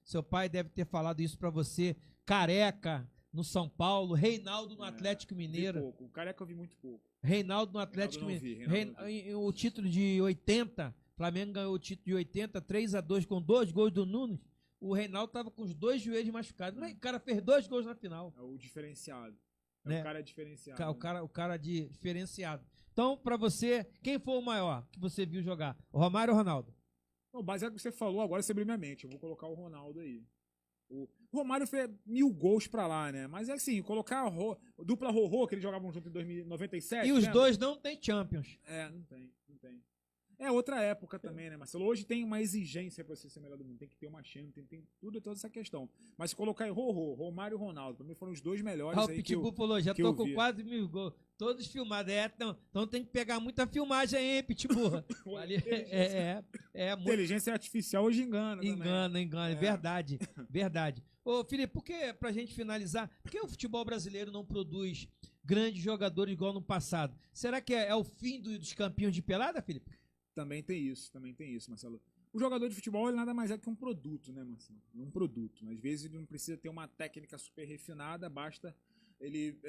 seu pai deve ter falado isso pra você. Careca no São Paulo, Reinaldo no Atlético Mineiro. Vi pouco. O Careca eu vi muito pouco. Reinaldo no Atlético Mineiro. O título de 80, Flamengo ganhou o título de 80, 3-2 com 2 gols do Nunes. o Reinaldo tava com os 2 joelhos machucados. Mas o cara fez 2 gols na final. É o diferenciado. Né? O cara é diferenciado. O cara diferenciado. Então, pra você, quem foi o maior que você viu jogar? O Romário ou o Ronaldo? Não, baseado no que você falou, agora você abriu minha mente. Eu vou colocar o Ronaldo aí. O Romário fez 1000 gols pra lá, né? Mas é assim, colocar a dupla Rorô, que eles jogavam junto em 97. E os né? dois não tem Champions. Não tem. É outra época também, né, Marcelo? Hoje tem uma exigência pra você ser melhor do mundo. Tem que ter uma chance, tem tudo, toda essa questão. Mas se colocar em Romário e Ronaldo, pra mim foram os 2 melhores O aí que Pitbull falou, já que tô eu com vi. quase 1000 gols. Todos filmados. Então tem que pegar muita filmagem aí, hein, Pitbull? Ali, muito Inteligência artificial hoje engana também. engana. Verdade. Ô, Felipe, por que, pra gente finalizar, por que o futebol brasileiro não produz grandes jogadores igual no passado? Será que é o fim dos campeões de pelada, Felipe? Também tem isso, Marcelo. O jogador de futebol, ele nada mais é que um produto, né, Marcelo? Um produto. Às vezes ele não precisa ter uma técnica super refinada, basta ele,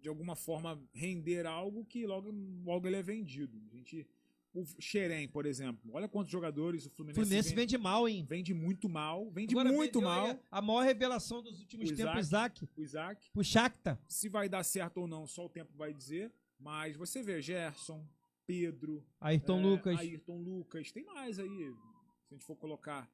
de alguma forma, render algo que logo ele é vendido. O Xerém, por exemplo, olha quantos jogadores o Fluminense vende mal, hein? Vende muito mal, Agora muito vendeu mal. aí a maior revelação dos últimos tempos, O Isaac. O Shakhtar. Se vai dar certo ou não, só o tempo vai dizer. Mas você vê Gerson, Pedro, Ayrton Lucas, tem mais aí, se a gente for colocar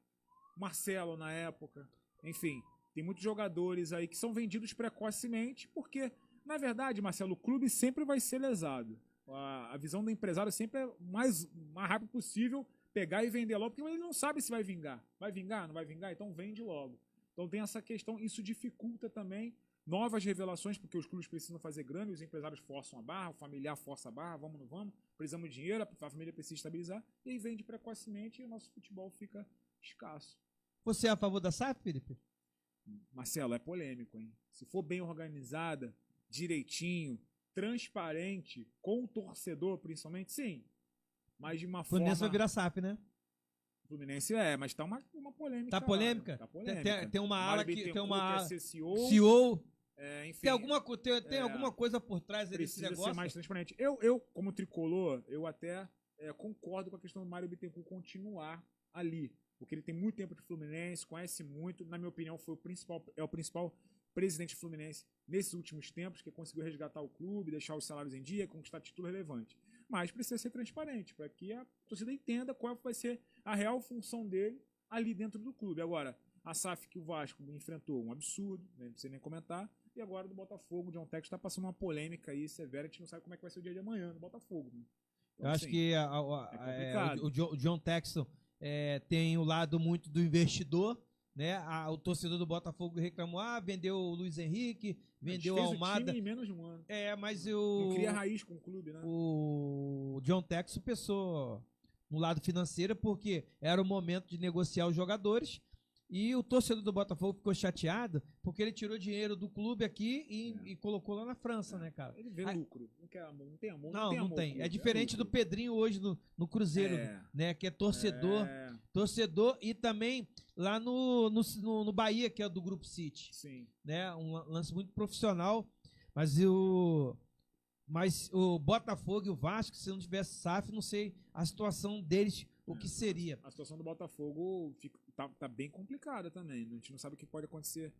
Marcelo na época, enfim, tem muitos jogadores aí que são vendidos precocemente, porque, na verdade, Marcelo, o clube sempre vai ser lesado. A visão do empresário sempre é o mais rápido possível pegar e vender logo, porque ele não sabe se vai vingar. Vai vingar? Não vai vingar? Então vende logo. Então tem essa questão, isso dificulta também novas revelações, porque os clubes precisam fazer grana e os empresários forçam a barra, o familiar força a barra, vamos, não vamos, precisamos de dinheiro, a família precisa estabilizar, e aí vende precocemente e o nosso futebol fica escasso. Você é a favor da SAF, Felipe? Marcelo, é polêmico, hein? Se for bem organizada, direitinho, transparente, com o torcedor principalmente, sim. Mas de uma O Fluminense forma... vai virar SAF, né? Fluminense mas tá uma polêmica. Tá polêmica? Lá, tá polêmica. Tem uma ala que tem uma ala, CEO. Enfim, tem alguma coisa por trás desse negócio? Precisa ser mais transparente. Eu como tricolor, eu até concordo com a questão do Mário Bittencourt continuar ali, porque ele tem muito tempo de Fluminense, conhece muito, na minha opinião é o principal presidente do Fluminense nesses últimos tempos, que conseguiu resgatar o clube, deixar os salários em dia, conquistar título relevante. Mas precisa ser transparente, para que a torcida entenda qual vai ser a real função dele ali dentro do clube. Agora, a SAF que o Vasco enfrentou, um absurdo, né, não precisa nem comentar, e agora do Botafogo, o John Texton está passando uma polêmica aí severa, a gente não sabe como é que vai ser o dia de amanhã no Botafogo. Né? Então, eu acho assim, que o John Texton tem o lado muito do investidor, né? O torcedor do Botafogo reclamou, vendeu o Luiz Henrique, vendeu o Almada. O time em menos de um ano. Mas não cria raiz com o clube, né? O John Texton pensou no lado financeiro porque era o momento de negociar os jogadores e o torcedor do Botafogo ficou chateado porque ele tirou dinheiro do clube aqui e colocou lá na França, né, cara? Ele vê lucro, não quer amor, não tem amor. Não tem. É diferente do Pedrinho hoje no Cruzeiro, né? Que é torcedor e também lá no Bahia, que é do Grupo City. Sim. Né? Um lance muito profissional, mas o Botafogo e o Vasco, se não tivesse SAF, não sei a situação deles, o que seria. A situação do Botafogo tá bem complicada também. A gente não sabe o que pode acontecer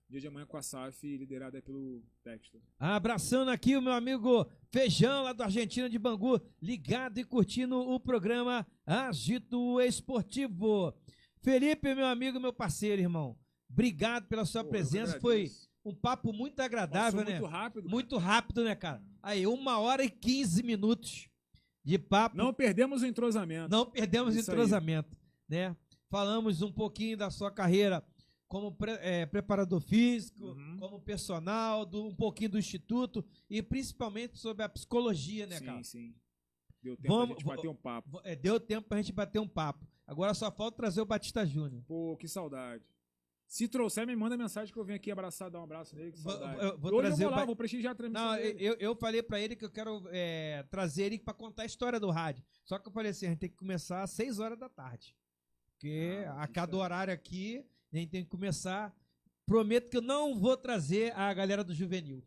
dia de amanhã com a SAF liderada pelo Textor. Abraçando aqui o meu amigo Feijão, lá do Argentina de Bangu, ligado e curtindo o programa Agito Esportivo. Felipe, meu amigo, meu parceiro, irmão. Obrigado pela sua presença. Foi um papo muito agradável, né? Muito rápido. Muito rápido, né, cara? Aí, 1h15 de papo. Não perdemos o entrosamento. Né? Falamos um pouquinho da sua carreira como preparador físico, como personal, um pouquinho do Instituto e principalmente sobre a psicologia, né, cara? Sim. Deu tempo pra gente bater um papo. Deu tempo pra gente bater um papo. Agora só falta trazer o Batista Júnior. Pô, que saudade. Se trouxer, me manda mensagem que eu venho aqui abraçar, dar um abraço nele, que saudade. Vou prestigiar a transmissão dele. Eu falei pra ele que eu quero trazer ele pra contar a história do rádio. Só que eu falei assim, a gente tem que começar às 6 horas da tarde. Porque a cada horário aqui, a gente tem que começar. Prometo que eu não vou trazer a galera do Juvenil.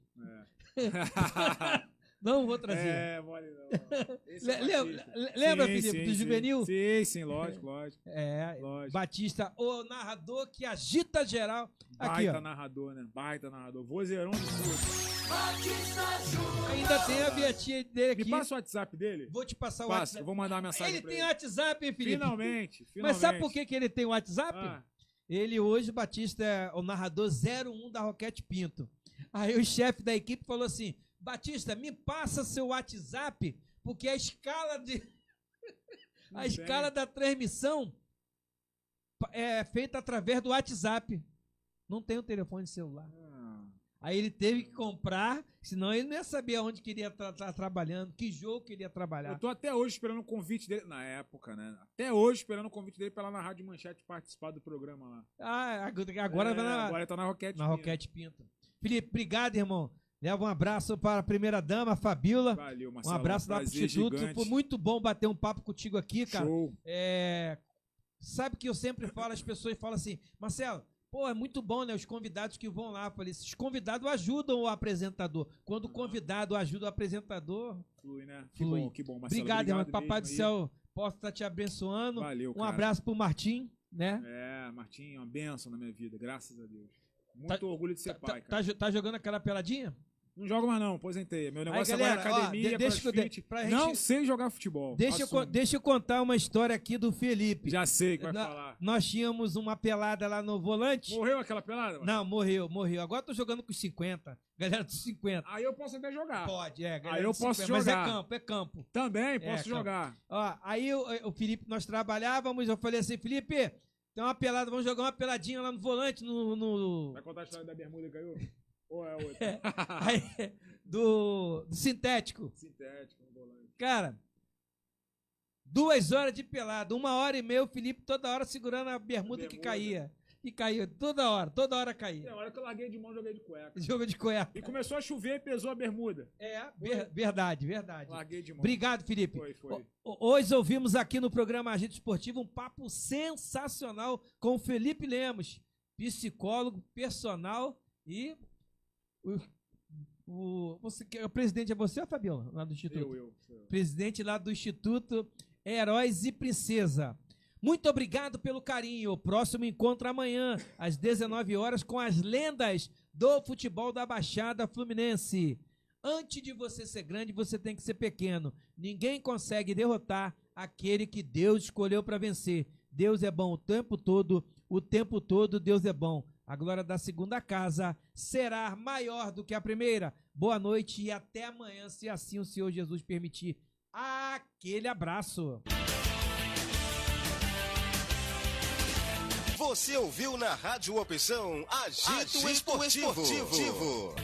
Não vou trazer. É, mole não. Esse é Batista. Lembra, Sim, Felipe, sim, do sim. Juvenil? Sim, lógico. Lógico. Batista, o narrador que agita geral. Aqui, Baita ó. narrador, né? Baita narrador. Vozeirão de tudo. Ainda tem a vietinha dele Me aqui. passa o WhatsApp dele? Vou te passar o Passa, WhatsApp. eu vou mandar uma mensagem Ele pra tem ele. WhatsApp, hein, Felipe? Finalmente. Mas sabe por que ele tem WhatsApp? Ah, Ele hoje, Batista, é o narrador 01 da Roquete Pinto. Aí o chefe da equipe falou assim, Batista, me passa seu WhatsApp, porque a escala não a tem. escala da transmissão é feita através do WhatsApp. Não tem o telefone celular. Ah, Aí ele teve que comprar, senão ele não ia saber aonde queria estar trabalhando, que jogo queria trabalhar. eu tô até hoje esperando o convite dele, na época, né? Até hoje esperando o convite dele pra lá na Rádio Manchete participar do programa lá. Ah, agora vai Agora ele tá na Roquete. na Pinto. Roquete Pinto. Felipe, obrigado, irmão. Leva um abraço para a primeira-dama, a Fabíola. Valeu, Um Marcelo. abraço lá pro prazer Instituto. gigante. Foi muito bom bater um papo contigo aqui, cara. Show. Sabe que eu sempre falo, as pessoas falam assim, Marcelo, pô, é muito bom, né? Os convidados que vão lá. Eu falei, esses convidados ajudam o apresentador. Quando o convidado ajuda o apresentador, Flui, né? Flui. Que bom, Marcelo. obrigado, irmão. Papai do mesmo aí. céu possa estar te abençoando. Valeu, Um cara. abraço pro Martim, né? Martim, uma bênção na minha vida, graças a Deus. Muito orgulho de ser Tá, pai, cara. tá jogando aquela peladinha? Não jogo mais não, aposentei. Meu negócio galera, agora é academia, ó, deixa crossfit. pra gente- Não sei jogar futebol. Assumo. Deixa eu contar uma história aqui do Felipe. Já sei que vai Na- falar. Nós tínhamos uma pelada lá no volante. Morreu aquela pelada? mano? Não, morreu. Agora eu tô jogando com os 50. Galera dos 50. Aí eu posso até jogar. Pode, galera Aí eu dos posso 50, jogar. Mas é campo. Também posso campo. jogar. Ó, aí o Felipe, nós trabalhávamos, eu falei assim, Felipe, tem uma pelada, vamos jogar uma peladinha lá no volante, no Vai contar a história da bermuda que caiu? Ou é outra? aí, do sintético. Sintético, no volante. Cara, 2 horas de pelada, 1h30, o Felipe toda hora segurando a bermuda que caía. E caía, toda hora caía. Na hora que eu larguei de mão, joguei de cueca. Jogo de cueca. E começou a chover e pesou a bermuda. Verdade. Larguei de mão. Obrigado, Felipe. Foi. Hoje ouvimos aqui no programa Agito Esportivo um papo sensacional com o Felipe Lemos, psicólogo, personal e o presidente é você ou Fabiola, lá do Instituto? Eu. Presidente lá do Instituto Heróis e Princesa. Muito obrigado pelo carinho. O próximo encontro amanhã, às 19 horas, com as lendas do futebol da Baixada Fluminense. Antes de você ser grande, você tem que ser pequeno. Ninguém consegue derrotar aquele que Deus escolheu para vencer. Deus é bom o tempo todo Deus é bom. A glória da segunda casa será maior do que a primeira. Boa noite e até amanhã, se assim o Senhor Jesus permitir. Aquele abraço. Você ouviu na Rádio Opção Agito Esportivo.